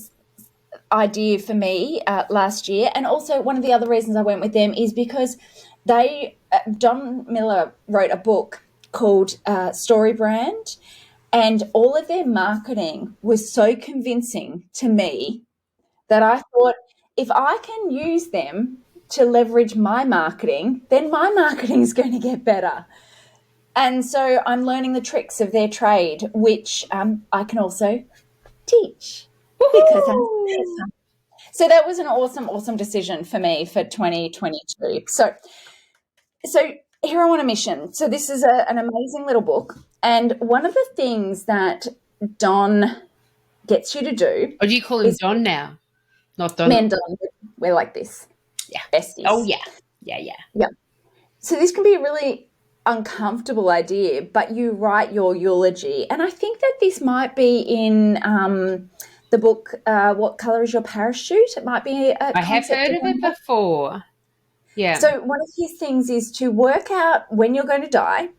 idea for me last year. And also one of the other reasons I went with them is because Don Miller wrote a book called Story Brand, and all of their marketing was so convincing to me that I thought, if I can use them to leverage my marketing, then my marketing is going to get better. And so I'm learning the tricks of their trade, which I can also teach because I'm a. So that was an awesome decision for me for 2022. So Hero on a Mission. So this is an amazing little book. And one of the things that Don gets you to do. Or do you call him Don now? Not Don. Me and Don, we're like this. Yeah. Besties. Oh, yeah. Yeah. So this can be a really uncomfortable idea, but you write your eulogy. And I think that this might be in the book, What Colour is Your Parachute? It might be I have heard of it before. Yeah. So one of his things is to work out when you're going to die.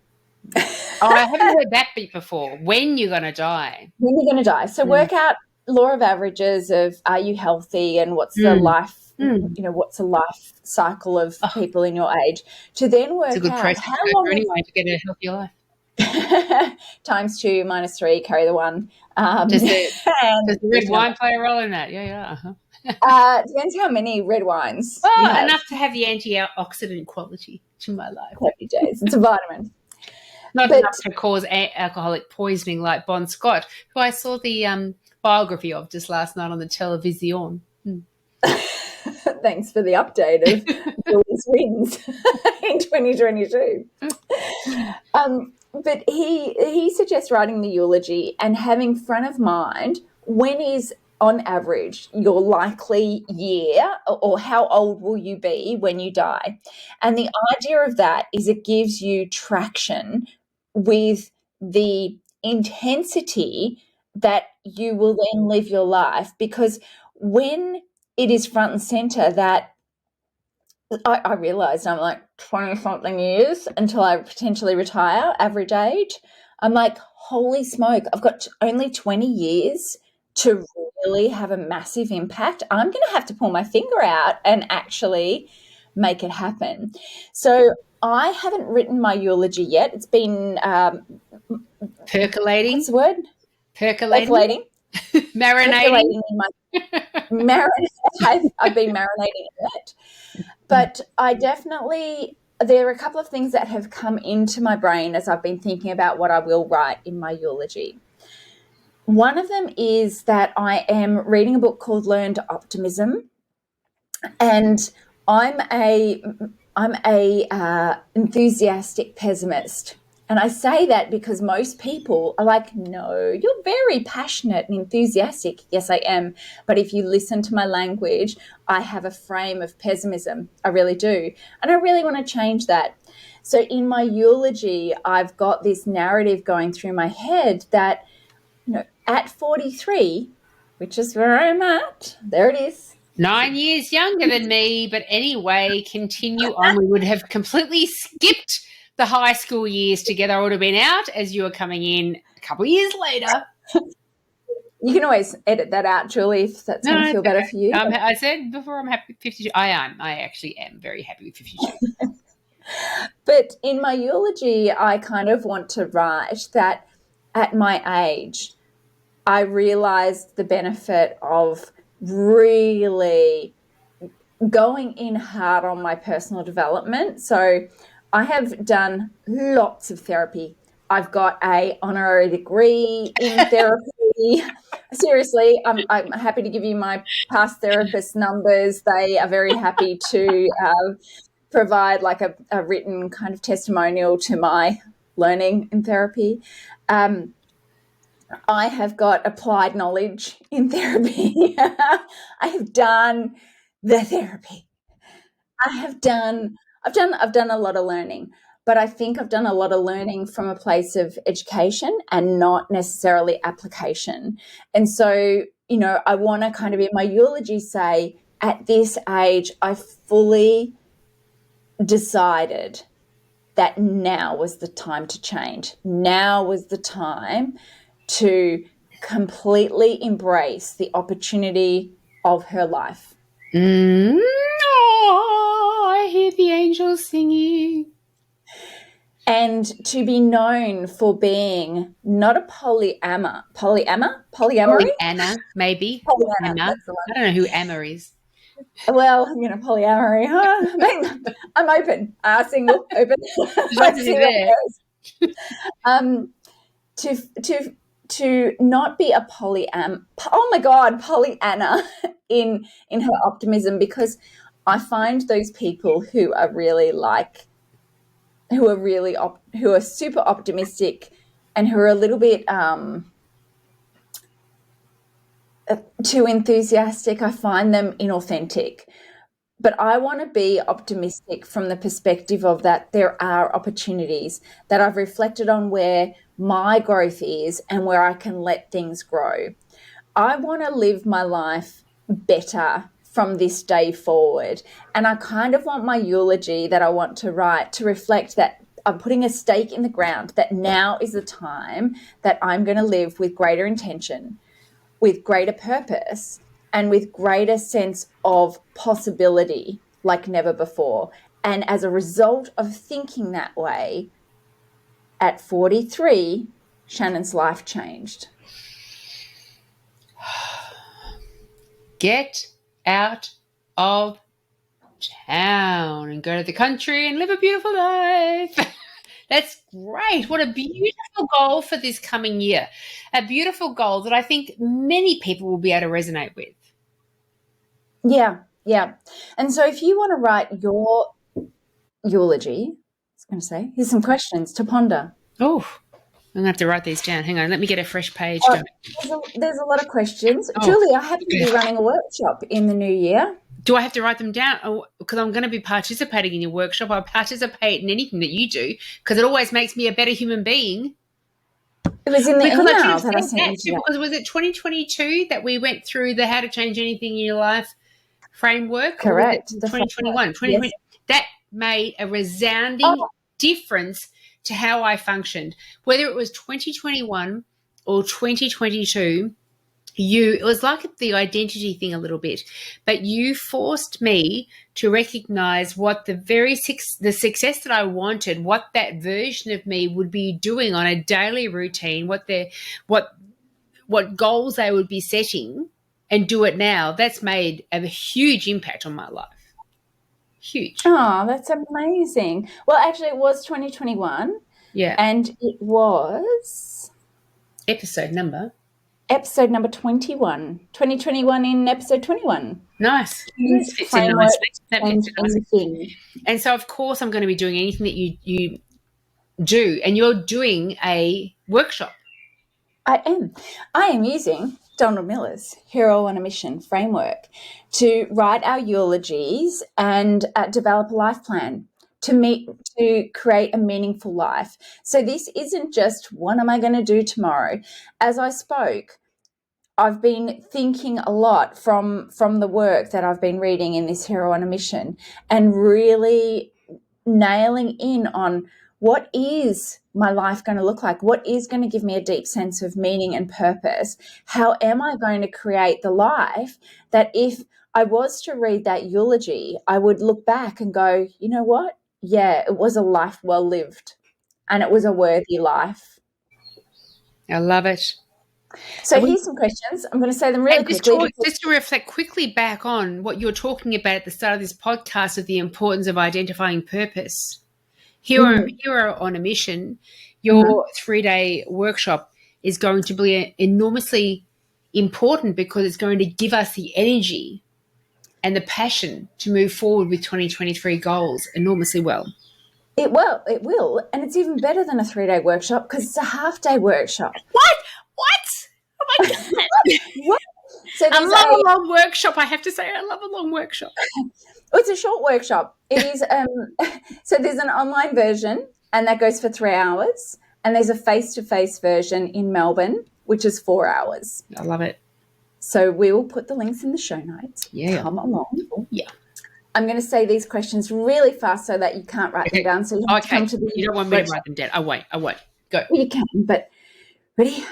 Oh, I haven't heard that bit before. When you're going to die. When you're going to die. So work out law of averages of, are you healthy, and what's the life, what's the life cycle of people in your age, to then work out it's a good process how to go long through anyway to get a healthy life. times 2 minus 3, carry the 1. Does the red wine play a role in that? Yeah. Depends how many red wines. Well, enough to have the antioxidant quality to my life. Happy days. It's a vitamin. Not enough to cause alcoholic poisoning like Bon Scott, who I saw the biography of just last night on the television. Thanks for the update of Julie's wins in 2022. But he suggests writing the eulogy and having front of mind when is, on average, your likely year, or how old will you be when you die. And the idea of that is it gives you traction with the intensity that you will then live your life, because when it is front and center that I realized I'm like 20-something years until I potentially retire, average age. I'm like, holy smoke, I've got only 20 years to really have a massive impact. I'm going to have to pull my finger out and actually make it happen. So I haven't written my eulogy yet. It's been percolating. What's the word? Percolating. Marinating. I've been marinating in it. But I definitely, there are a couple of things that have come into my brain as I've been thinking about what I will write in my eulogy. One of them is that I am reading a book called Learned Optimism, and I'm a enthusiastic pessimist. And I say that because most people are like, no, you're very passionate and enthusiastic. Yes, I am. But if you listen to my language, I have a frame of pessimism. I really do. And I really want to change that. So in my eulogy, I've got this narrative going through my head that, at 43, which is where I'm at, there it is. 9 years younger than me, but anyway, continue on. We would have completely skipped the high school years together. I would have been out as you were coming in a couple of years later. You can always edit that out, Julie, if that's going to feel better for you. I said before I'm happy with 52. I actually am very happy with 52. But in my eulogy, I kind of want to write that at my age, I realised the benefit of really going in hard on my personal development. So I have done lots of therapy. I've got an honorary degree in therapy. Seriously, I'm happy to give you my past therapist numbers. They are very happy to provide like a written kind of testimonial to my learning in therapy. I have got applied knowledge in therapy. I have done the therapy. I've done a lot of learning, but I think I've done a lot of learning from a place of education and not necessarily application. And so, I want to kind of in my eulogy say, at this age, I fully decided that now was the time to change. Now was the time to completely embrace the opportunity of her life. Oh, I hear the angels singing. And to be known for being not a polyamory? Pollyanna, maybe. Pollyanna, Emma. that's the one. I don't know who Emma is. Well, polyamory. I mean, I'm open. Single, open. Let's see where it goes. To not be a Pollyanna in her optimism, because I find those people who are really who are super optimistic and who are a little bit too enthusiastic, I find them inauthentic. But I want to be optimistic from the perspective of that there are opportunities, that I've reflected on where my growth is and where I can let things grow. I want to live my life better from this day forward. And I kind of want my eulogy that I want to write to reflect that I'm putting a stake in the ground, that now is the time that I'm going to live with greater intention, with greater purpose, and with greater sense of possibility like never before. And as a result of thinking that way, at 43, Shannyn's life changed. Get out of town and go to the country and live a beautiful life. That's great. What a beautiful goal for this coming year. A beautiful goal that I think many people will be able to resonate with. Yeah. And so if you want to write your eulogy, I was going to say, here's some questions to ponder. Oh, I'm going to have to write these down. Hang on. Let me get a fresh page going. There's a lot of questions. Julie, I happen to be running a workshop in the new year. Do I have to write them down? Because I'm going to be participating in your workshop. I participate in anything that you do because it always makes me a better human being. It was in the email that I sent you today. Because was it 2022 that we went through the How to Change Anything in Your Life framework? Correct. Or was it 2021. 2020. Yes. That made a resounding difference to how I functioned. Whether it was 2021 or 2022, it was like the identity thing a little bit, but you forced me to recognize what the success that I wanted, what that version of me would be doing on a daily routine, what goals they would be setting, and do it now. That's made a huge impact on my life. Huge. Oh, that's amazing. Well, actually, it was 2021. Yeah. And it was episode number 21. 2021 in episode 21. Nice. Framework and so, of course, I'm going to be doing anything that you do, and you're doing a workshop. I am using Donald Miller's Hero on a Mission framework to write our eulogies and develop a life plan to create a meaningful life. So this isn't just what am I going to do tomorrow. As I spoke, I've been thinking a lot from the work that I've been reading in this Hero on a Mission and really nailing in on what is my life going to look like? What is going to give me a deep sense of meaning and purpose? How am I going to create the life that if I was to read that eulogy, I would look back and go, you know what? Yeah, it was a life well lived and it was a worthy life. I love it. So here's some questions. I'm going to say them really quickly. Just to reflect quickly back on what you're talking about at the start of this podcast of the importance of identifying purpose. Hero on a Mission, your 3-day workshop is going to be enormously important because it's going to give us the energy and the passion to move forward with 2023 goals enormously well. It will. And it's even better than a 3-day workshop because it's a half-day workshop. What? Oh, my God. What? So I love a long workshop, I have to say. I love a long workshop. It's a short workshop. It is. So there's an online version, and that goes for 3 hours. And there's a face-to-face version in Melbourne, which is 4 hours. I love it. So we will put the links in the show notes. Yeah. Come along. Yeah. I'm going to say these questions really fast so that you can't write them down. So you have to come to the You don't want me to write them down. I won't. Go. Well, you can, but ready?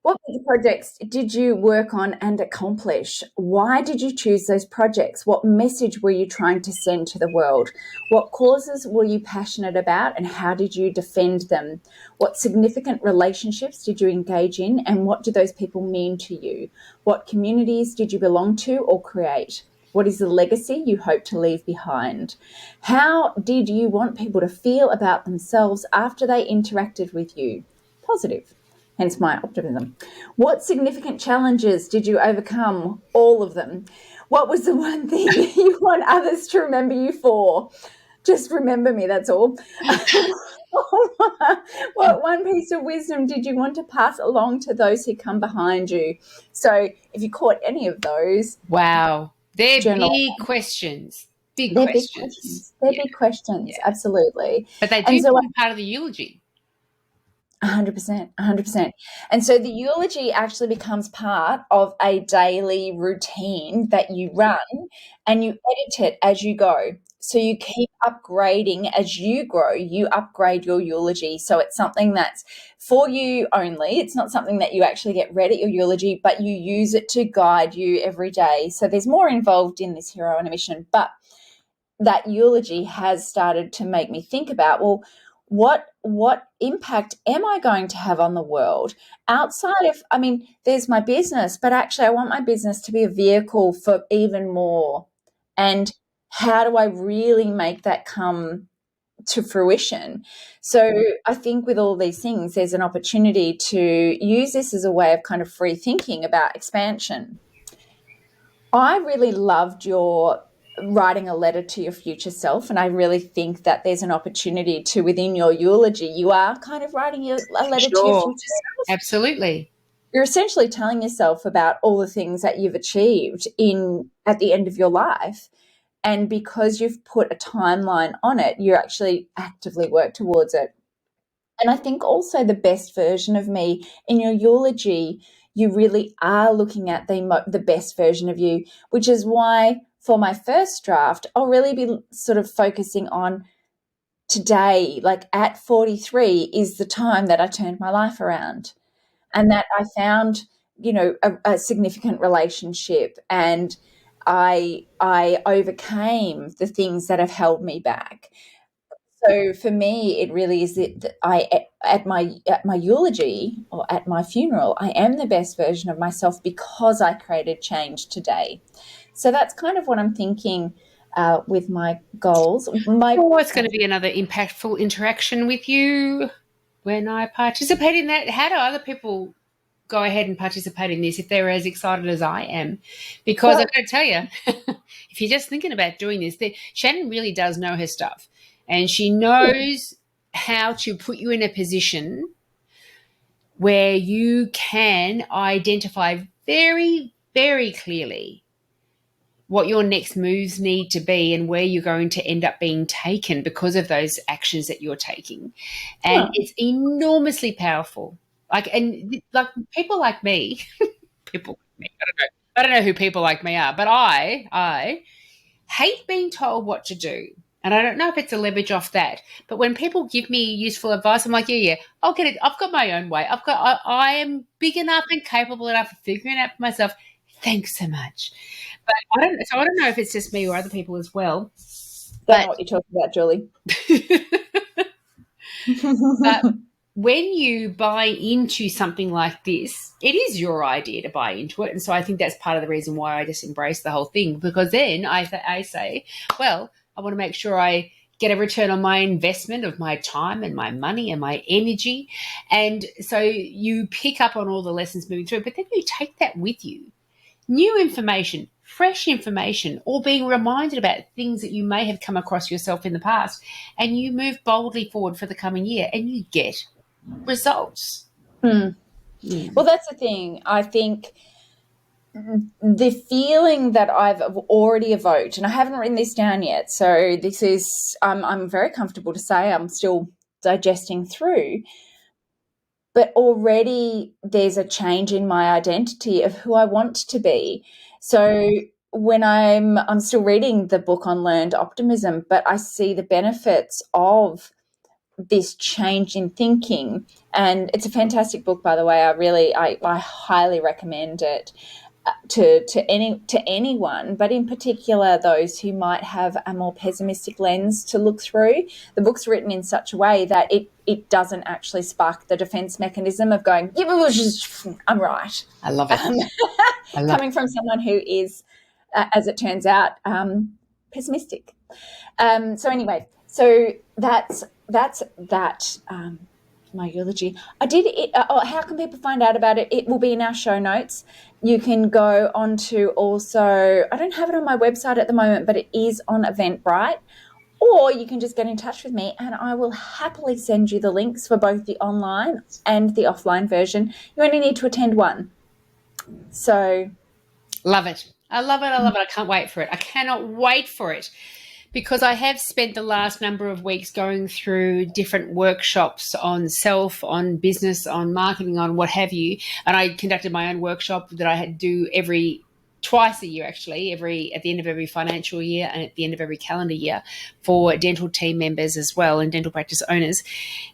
What major projects did you work on and accomplish? Why did you choose those projects? What message were you trying to send to the world? What causes were you passionate about and how did you defend them? What significant relationships did you engage in and what do those people mean to you? What communities did you belong to or create? What is the legacy you hope to leave behind? How did you want people to feel about themselves after they interacted with you? Positive. Hence my optimism. What significant challenges did you overcome? All of them. What was the one thing you want others to remember you for? Just remember me, that's all. What one piece of wisdom did you want to pass along to those who come behind you? So if you caught any of those. Wow. They're journal. big questions. Big They're questions. big questions. They're big questions, absolutely. But they do form part of the eulogy. 100%. And so the eulogy actually becomes part of a daily routine that you run and you edit it as you go. So you keep upgrading as you grow, you upgrade your eulogy. So it's something that's for you only. It's not something that you actually get read at your eulogy, but you use it to guide you every day. So there's more involved in this hero on a mission, but that eulogy has started to make me think about, well, what impact am I going to have on the world outside of, I mean, there's my business, but actually I want my business to be a vehicle for even more. And how do I really make that come to fruition? So I think with all these things, there's an opportunity to use this as a way of kind of free thinking about expansion. I really loved your writing a letter to your future self, and I really think that there's an opportunity to, within your eulogy, you are kind of writing a letter to your future self. Absolutely. You're essentially telling yourself about all the things that you've achieved at the end of your life, and because you've put a timeline on it, you actually actively work towards it. And I think also the best version of me in your eulogy, you really are looking at the best version of you, which is why for my first draft, I'll really be sort of focusing on today, like at 43 is the time that I turned my life around and that I found, a significant relationship and I overcame the things that have held me back. So for me, it really is that at my eulogy or at my funeral, I am the best version of myself because I created change today. So that's kind of what I'm thinking with my goals. It's going to be another impactful interaction with you when I participate in that. How do other people go ahead and participate in this if they're as excited as I am? Because I've got to tell you, if you're just thinking about doing this, Shannyn really does know her stuff. And she knows how to put you in a position where you can identify very, very clearly what your next moves need to be and where you're going to end up being taken because of those actions that you're taking. And it's enormously powerful. Like people like me, I don't know who people like me are, but I hate being told what to do. And I don't know if it's a leverage off that, but when people give me useful advice, I'm like, yeah, I'll get it. I've got my own way. I am big enough and capable enough of figuring it out for myself. Thanks so much. But I don't know if it's just me or other people as well. Don't know what you're talking about, Julie. But when you buy into something like this, it is your idea to buy into it. And so I think that's part of the reason why I just embrace the whole thing, because then I say, well, I want to make sure I get a return on my investment of my time and my money and my energy. And so you pick up on all the lessons moving through, but then you take that with you. New information, fresh information, or being reminded about things that you may have come across yourself in the past, and you move boldly forward for the coming year and you get results. Well, that's the thing. I think the feeling that I've already evoked, and I haven't written this down yet, so this is, I'm very comfortable to say I'm still digesting through, but already there's a change in my identity of who I want to be. So when I'm still reading the book on learned optimism, but I see the benefits of this change in thinking. And it's a fantastic book, by the way. I highly recommend it to anyone, but in particular those who might have a more pessimistic lens to look through. The book's written in such a way that it doesn't actually spark the defense mechanism of going, yeah, but I'm right. I love it. Coming from someone who is, as it turns out, pessimistic. So anyway, so that's that. My eulogy. I did it. How can people find out about it? It will be in our show notes. You can go on to also, I don't have it on my website at the moment, but it is on Eventbrite, or you can just get in touch with me and I will happily send you the links for both the online and the offline version. You only need to attend one. So. Love it. I love it. I love it. I can't wait for it. I cannot wait for it, because I have spent the last number of weeks going through different workshops on self, on business, on marketing, on what have you. And I conducted my own workshop that I had to do twice a year, actually, at the end of every financial year and at the end of every calendar year, for dental team members as well, and dental practice owners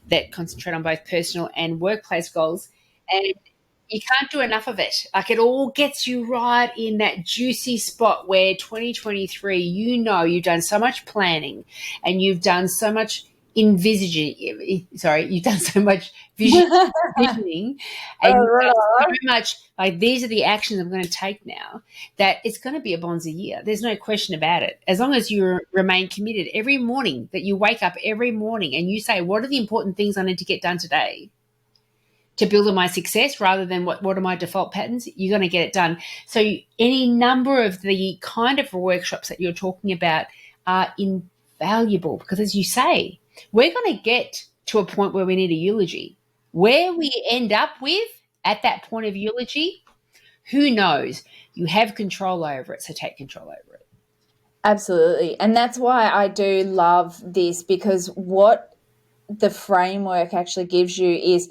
that concentrate on both personal and workplace goals. And you can't do enough of it. Like, it all gets you right in that juicy spot where 2023, you've done so much planning and you've done so much you've done so much visioning, and you've done so much, like, these are the actions I'm going to take now, that it's going to be a bonza year. There's no question about it. As long as you remain committed every morning, that you wake up every morning and you say, what are the important things I need to get done today to build on my success, rather than what are my default patterns, you're going to get it done. So any number of the kind of workshops that you're talking about are invaluable, because, as you say, we're going to get to a point where we need a eulogy. Where we end up with at that point of eulogy, who knows? You have control over it, so take control over it. Absolutely. And that's why I do love this, because what the framework actually gives you is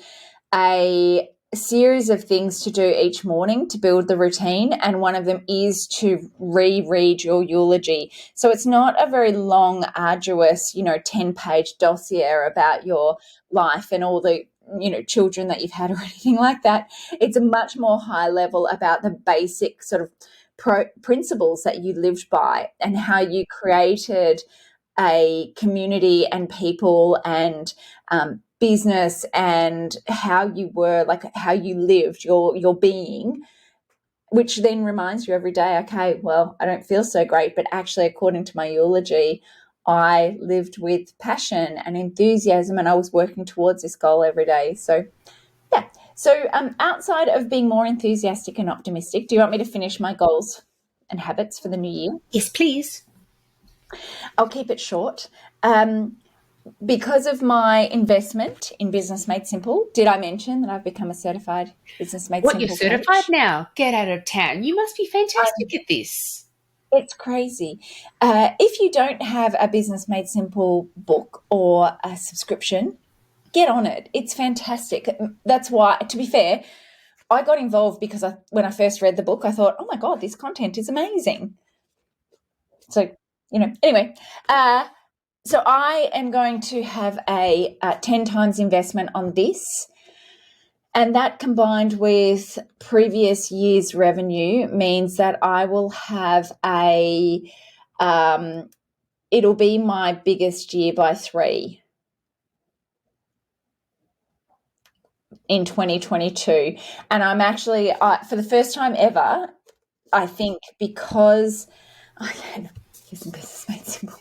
a series of things to do each morning to build the routine, and one of them is to reread your eulogy. So it's not a very long, arduous, 10-page dossier about your life and all the children that you've had or anything like that. It's a much more high level about the basic sort of principles that you lived by, and how you created a community and people and business, and how you were, like, how you lived your being, which then reminds you every day, okay, well, I don't feel so great, but actually, according to my eulogy, I lived with passion and enthusiasm, and I was working towards this goal every day. So yeah. So outside of being more enthusiastic and optimistic, do you want me to finish my goals and habits for the new year? Yes, please. I'll keep it short. Because of my investment in Business Made Simple, did I mention that I've become a certified Business Made Simple You're certified coach? now? Get out of town. You must be fantastic at this. It's crazy. If you don't have a Business Made Simple book or a subscription, get on it. It's fantastic. That's why, to be fair, I got involved because when I first read the book, I thought, oh my God, this content is amazing. So, anyway, so I am going to have a 10 times investment on this. And that, combined with previous year's revenue, means that I will have it'll be my biggest year by 3 in 2022. And I'm actually, for the first time ever, I think, because isn't Business Made Simple,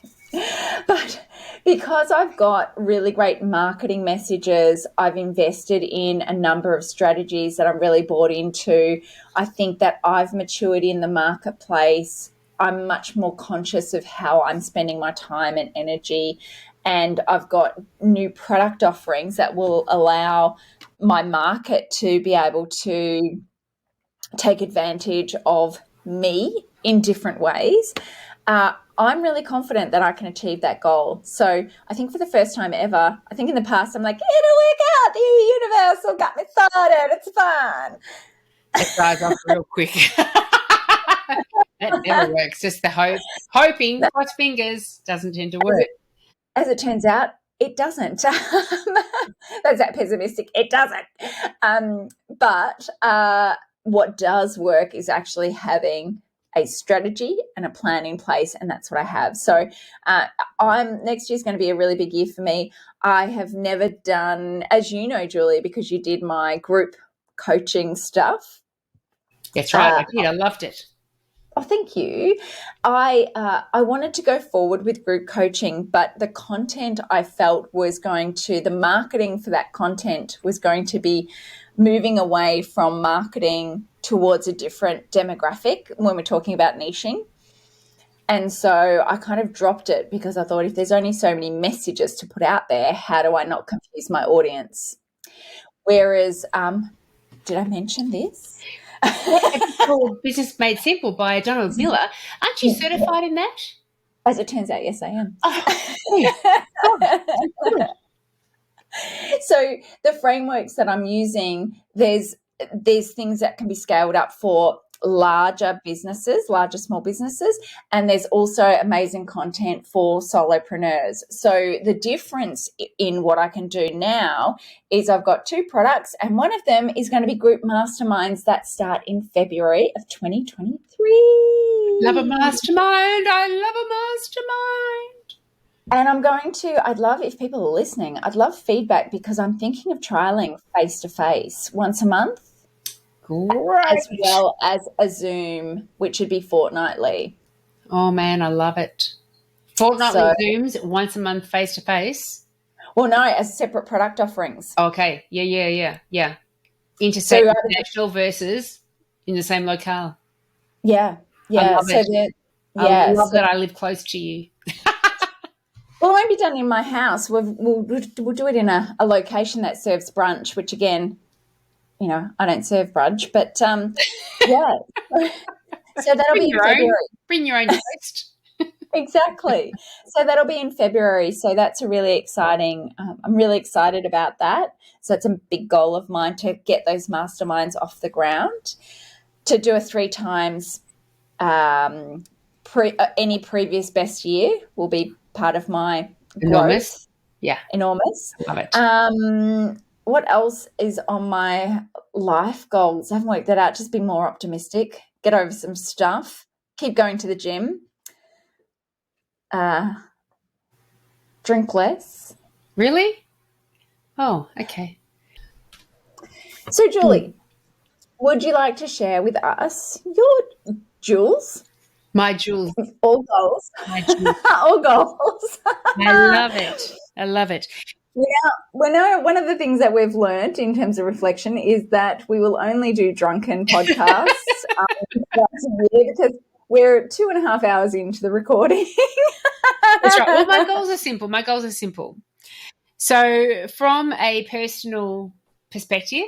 but because I've got really great marketing messages, I've invested in a number of strategies that I'm really bought into. I think that I've matured in the marketplace. I'm much more conscious of how I'm spending my time and energy, and I've got new product offerings that will allow my market to be able to take advantage of me in different ways. I'm really confident that I can achieve that goal. So I think for the first time ever, I think in the past I'm like, it'll work out, the universe will get me started, it's fun. It dries off real quick. That never works. Just the hoping, cross fingers, doesn't tend to work. As it turns out, it doesn't. That's that pessimistic. It doesn't. But what does work is actually having a strategy and a plan in place, and that's what I have. So next year's going to be a really big year for me. I have never done, as you know, Julie, because you did my group coaching stuff. That's right. I did. I loved it. Oh, thank you. I wanted to go forward with group coaching, but the content I felt the marketing for that content was going to be moving away from marketing towards a different demographic when we're talking about niching. And so I kind of dropped it because I thought, if there's only so many messages to put out there, how do I not confuse my audience? Whereas, did I mention this? Business Made Simple by Donald Miller. Aren't you certified in that? As it turns out, yes, I am. So the frameworks that I'm using, there's things that can be scaled up for larger small businesses, and there's also amazing content for solopreneurs. So the difference in what I can do now is I've got 2 products, and one of them is going to be group masterminds that start in February of 2023. Love a mastermind. I love a mastermind. And I'd love, if people are listening, I'd love feedback, because I'm thinking of trialing face-to-face once a month. Great. As well as a Zoom, which would be fortnightly. Oh, man, I love it. Fortnightly Zooms, once a month face-to-face? Well, no, as separate product offerings. Okay. Yeah. Interstate international versus in the same locale. Yeah. I love it. I love that I live close to you. Well, it won't be done in my house. We'll do it in a location that serves brunch, which, again, I don't serve brunch, but yeah. So that'll be in February. Bring your own toast. Exactly. So that'll be in February. So that's a really exciting. I'm really excited about that. So it's a big goal of mine to get those masterminds off the ground. To do a 3 times any previous best year will be part of my enormous growth. Yeah, enormous. Love it. What else is on my life goals? I haven't worked that out. Just be more optimistic, get over some stuff, keep going to the gym, drink less. Really? Oh, okay. So, Julie, would you like to share with us your jewels? My jewels. All goals. My jewels. All goals. I love it. Yeah, one of the things that we've learned in terms of reflection is that we will only do drunken podcasts once a year, because we're 2.5 hours into the recording. That's right. Well, my goals are simple. So from a personal perspective,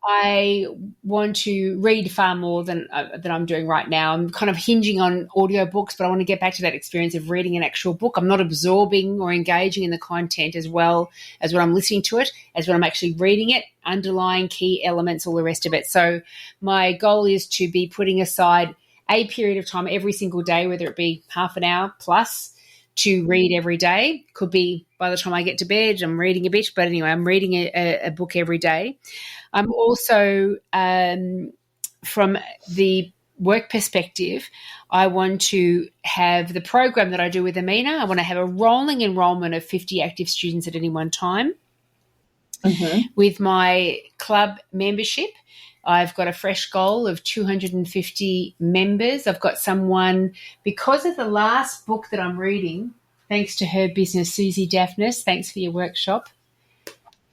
I want to read far more than I'm doing right now. I'm kind of hinging on audiobooks, but I want to get back to that experience of reading an actual book. I'm not absorbing or engaging in the content as well as when I'm listening to it, as when I'm actually reading it, underlying key elements, all the rest of it. So my goal is to be putting aside a period of time every single day, whether it be half an hour plus, to read every day. Could be by the time I get to bed, I'm reading a bit, but anyway, I'm reading a book every day. I'm also, from the work perspective, I want to have the program that I do with Amina. I want to have a rolling enrollment of 50 active students at any one time. Mm-hmm. With my club membership, I've got a fresh goal of 250 members. I've got someone, because of the last book that I'm reading, thanks to her business, Susie Daphnis, thanks for your workshop,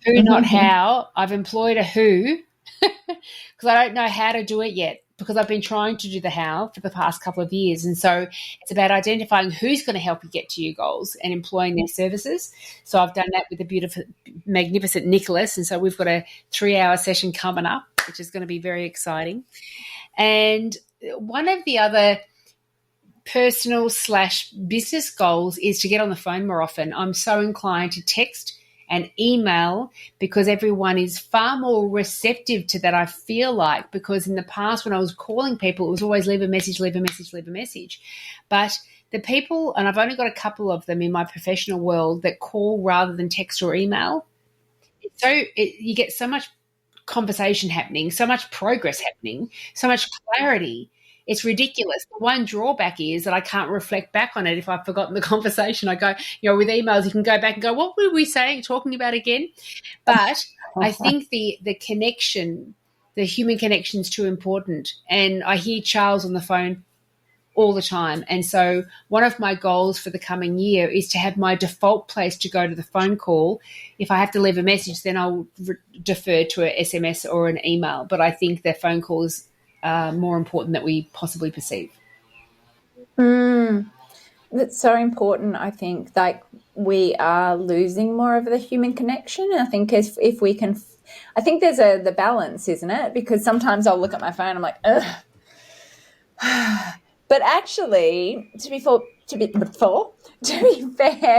Who Not How, I've employed a who because I don't know how to do it yet, because I've been trying to do the how for the past couple of years. And so it's about identifying who's going to help you get to your goals and employing their services. So I've done that with the beautiful, magnificent Nicholas. And so we've got a 3-hour session coming up, which is going to be very exciting. And one of the other personal / business goals is to get on the phone more often. I'm so inclined to text and email, because everyone is far more receptive to that, I feel like, because in the past when I was calling people, it was always leave a message, leave a message, leave a message. But the people, and I've only got a couple of them in my professional world that call rather than text or email. So you get so much conversation happening, so much progress happening, so much clarity. It's ridiculous. The one drawback is that I can't reflect back on it if I've forgotten the conversation. I go, with emails, you can go back and go, what were we talking about again? But I think the connection, the human connection is too important. And I hear Charles on the phone all the time. And so one of my goals for the coming year is to have my default place to go to the phone call. If I have to leave a message, then I'll defer to an SMS or an email. But I think the phone call is more important than we possibly perceive. That's so important. I think like we are losing more of the human connection. And I think if we can, I think there's the balance, isn't it? Because sometimes I'll look at my phone, I'm like, ugh. But actually, to be fair,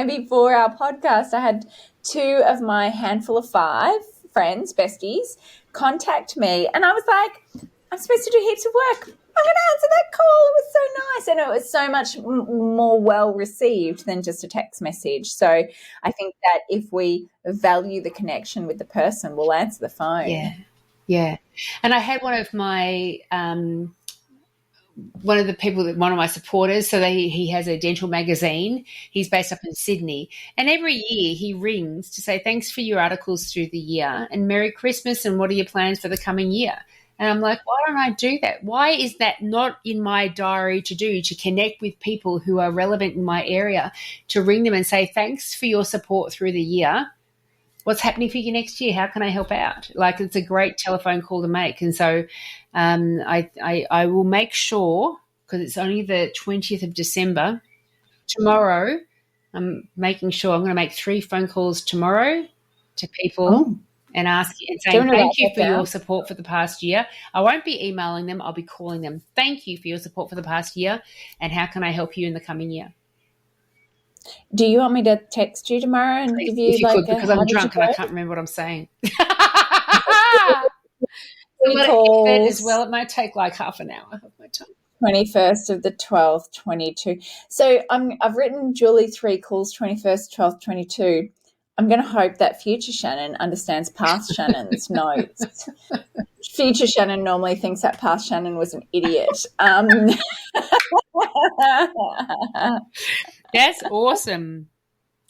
before our podcast, I had 2 of my handful of 5 friends, besties, contact me, and I was like, I'm supposed to do heaps of work. I'm going to answer that call. It was so nice, and it was so much more well received than just a text message. So I think that if we value the connection with the person, we'll answer the phone. Yeah. And I had one of my one of my supporters, so he has a dental magazine. He's based up in Sydney, and every year he rings to say thanks for your articles through the year and Merry Christmas and what are your plans for the coming year. And I'm like, why don't I do that? Why is that not in my diary to do, to connect with people who are relevant in my area, to ring them and say thanks for your support through the year. What's happening for you next year? How can I help out? Like, it's a great telephone call to make. And so I will make sure, because it's only the 20th of December, tomorrow, I'm making sure I'm going to make 3 phone calls tomorrow to people and ask and saying thank you for your support for the past year. I won't be emailing them. I'll be calling them. Thank you for your support for the past year, and how can I help you in the coming year? Do you want me to text you tomorrow and give you, could, because I'm drunk and I can't remember what I'm saying. As well, it might take like half an hour of my time. 21st of the 12th, 22. So I've written Julie 3 calls, 21st, 12th, 22. I'm going to hope that future Shannyn understands past Shannyn's notes. Future Shannyn normally thinks that past Shannyn was an idiot. That's awesome.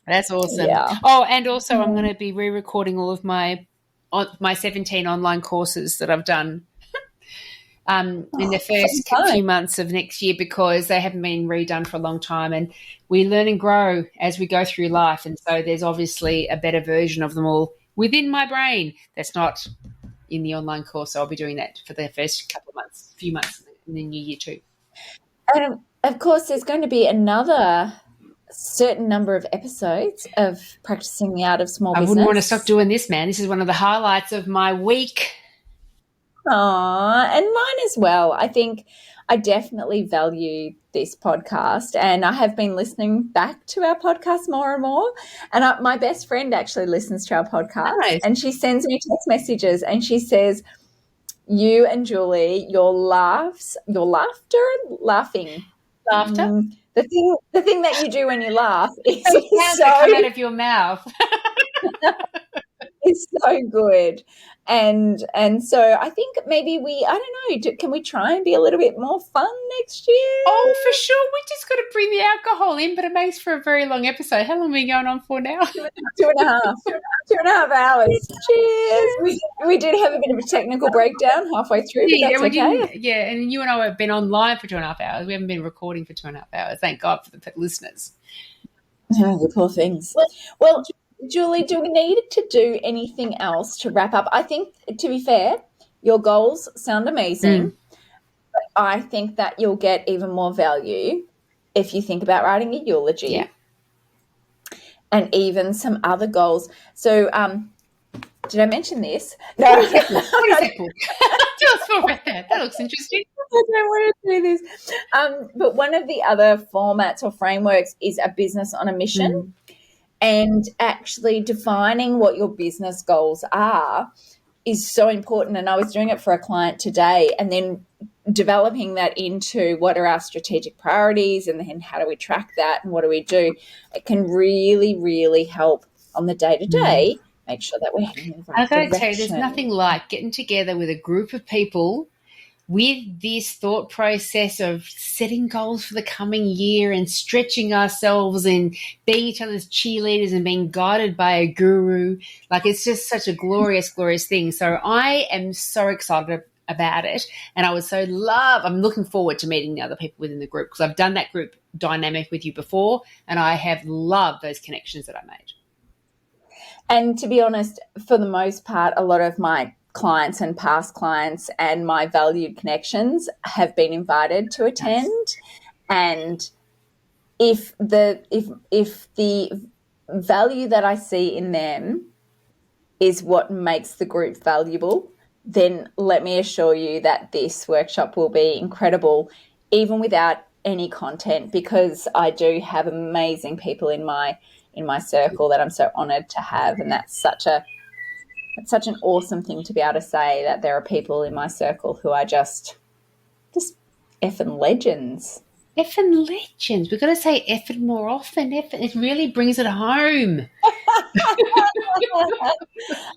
Yeah. Oh, and also I'm going to be re-recording all of my 17 online courses that I've done in the first few months of next year, because they haven't been redone for a long time, and we learn and grow as we go through life. And so there's obviously a better version of them all within my brain that's not in the online course. So I'll be doing that for the first few months in the new year too. And of course, there's going to be another certain number of episodes of practicing the art of small business. I wouldn't want to stop doing this, man. This is one of the highlights of my week. Aw, and mine as well. I think I definitely value this podcast, and I have been listening back to our podcast more and more. And my best friend actually listens to our podcast, and she sends me text messages, and she says, "You and Julie, your laughter, laughing." Laughter? The thing that you do when you laugh is come out of your mouth. It's so good. And so I think maybe can we try and be a little bit more fun next year? Oh, for sure. We just got to bring the alcohol in, but it makes for a very long episode. How long are we going on for now? 2.5 hours. Cheers. We did have a bit of a technical breakdown halfway through, but that's okay. Yeah, and you and I have been online for 2.5 hours. We haven't been recording for 2.5 hours. Thank God for the listeners. Oh, the poor things. Well, Julie, do we need to do anything else to wrap up? I think, to be fair, your goals sound amazing. But I think that you'll get even more value if you think about writing a eulogy. Yeah. And even some other goals. So, did I mention this? No. What is that book? Tell us more about that. That looks interesting. I don't want to do this. But one of the other formats or frameworks is a business on a mission. And actually defining what your business goals are is so important. And I was doing it for a client today, and then developing that into what are our strategic priorities, and then how do we track that, and what do we do? It can really, really help on the day-to-day, make sure that we're heading in the right I've got direction. to tell you, there's nothing like getting together with a group of people with this thought process of setting goals for the coming year and stretching ourselves and being each other's cheerleaders and being guided by a guru. Like, it's just such a glorious, glorious thing. So I am so excited about it. And I'm looking forward to meeting the other people within the group, because I've done that group dynamic with you before, and I have loved those connections that I made. And to be honest, for the most part, a lot of my clients and past clients and my valued connections have been invited to attend. And if the value that I see in them is what makes the group valuable, then let me assure you that this workshop will be incredible, even without any content, because I do have amazing people in my circle that I'm so honoured to have. And that's such an awesome thing to be able to say, that there are people in my circle who are just effing legends. Effing legends. We've got to say effing more often. It really brings it home.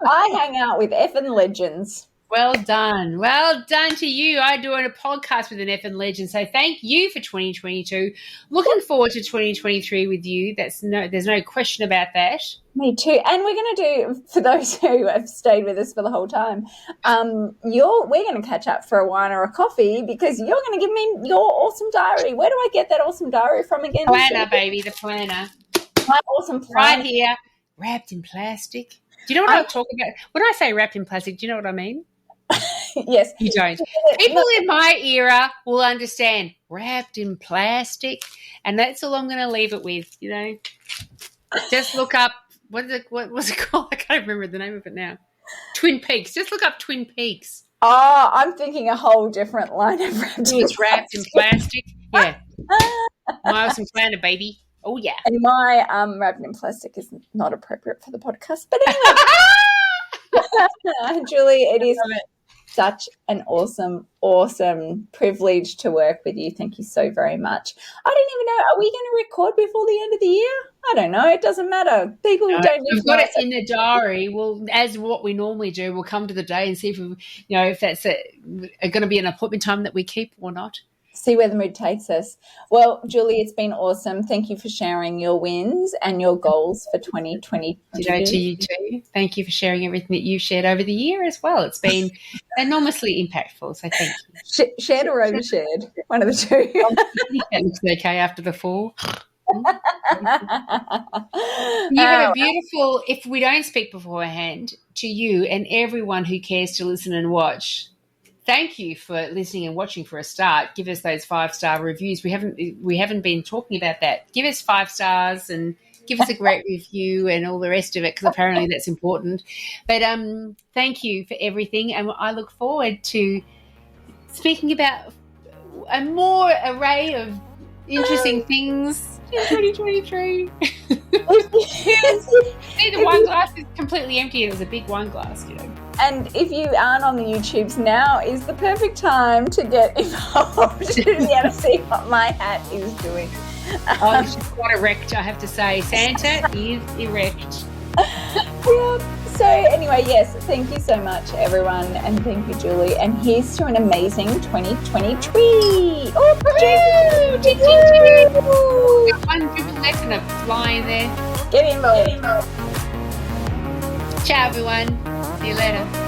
I hang out with effing legends. Well done. Well done to you. I'm doing a podcast with an effing legend. So thank you for 2022. Looking forward to 2023 with you. There's no question about that. Me too. And we're going to do, for those who have stayed with us for the whole time, we're going to catch up for a wine or a coffee, because you're going to give me your awesome diary. Where do I get that awesome diary from again? Planner, baby, the planner. My awesome planner. Right here, wrapped in plastic. Do you know what I'm talking about? When I say wrapped in plastic, do you know what I mean? Yes. You don't. People in my era will understand wrapped in plastic, and that's all I'm going to leave it with, you know. Just look up, what was it called? I can't remember the name of it now. Twin Peaks. Just look up Twin Peaks. Oh, I'm thinking a whole different line of wrapped in plastic. Yeah. My awesome planner, baby. Oh, yeah. And my wrapped in plastic is not appropriate for the podcast. But anyway, Julie, it is such an awesome privilege to work with you. Thank you so very much. I didn't even know, are we going to record before the end of the year? I don't know. It doesn't matter. People don't. We've got it in the diary. Well, as what we normally do, we'll come to the day and see if that's going to be an appointment time that we keep or not. See where the mood takes us. Well, Julie, it's been awesome. Thank you for sharing your wins and your goals for 2022. To you too. Thank you for sharing everything that you've shared over the year as well. It's been enormously impactful, so thank you. Shared or overshared? One of the two. That looks okay after the fall. You have a beautiful, if we don't speak beforehand, to you and everyone who cares to listen and watch, thank you for listening and watching for a start. Give us those 5-star reviews. We haven't been talking about that. Give us 5 stars and give us a great review and all the rest of it, because apparently that's important. But thank you for everything, and I look forward to speaking about a more array of interesting things in 2023. See, the wine glass is completely empty. It was a big wine glass, you know. And if you aren't on the YouTubes, now is the perfect time to get involved to be able to see what my hat is doing. She's quite erect, I have to say. Santa is erect. Yeah. So anyway, yes, thank you so much, everyone, and thank you, Julie. And here's to an amazing 2023. Oh, Got one dribble left and a fly in there. Get involved. Ciao, everyone. See you later.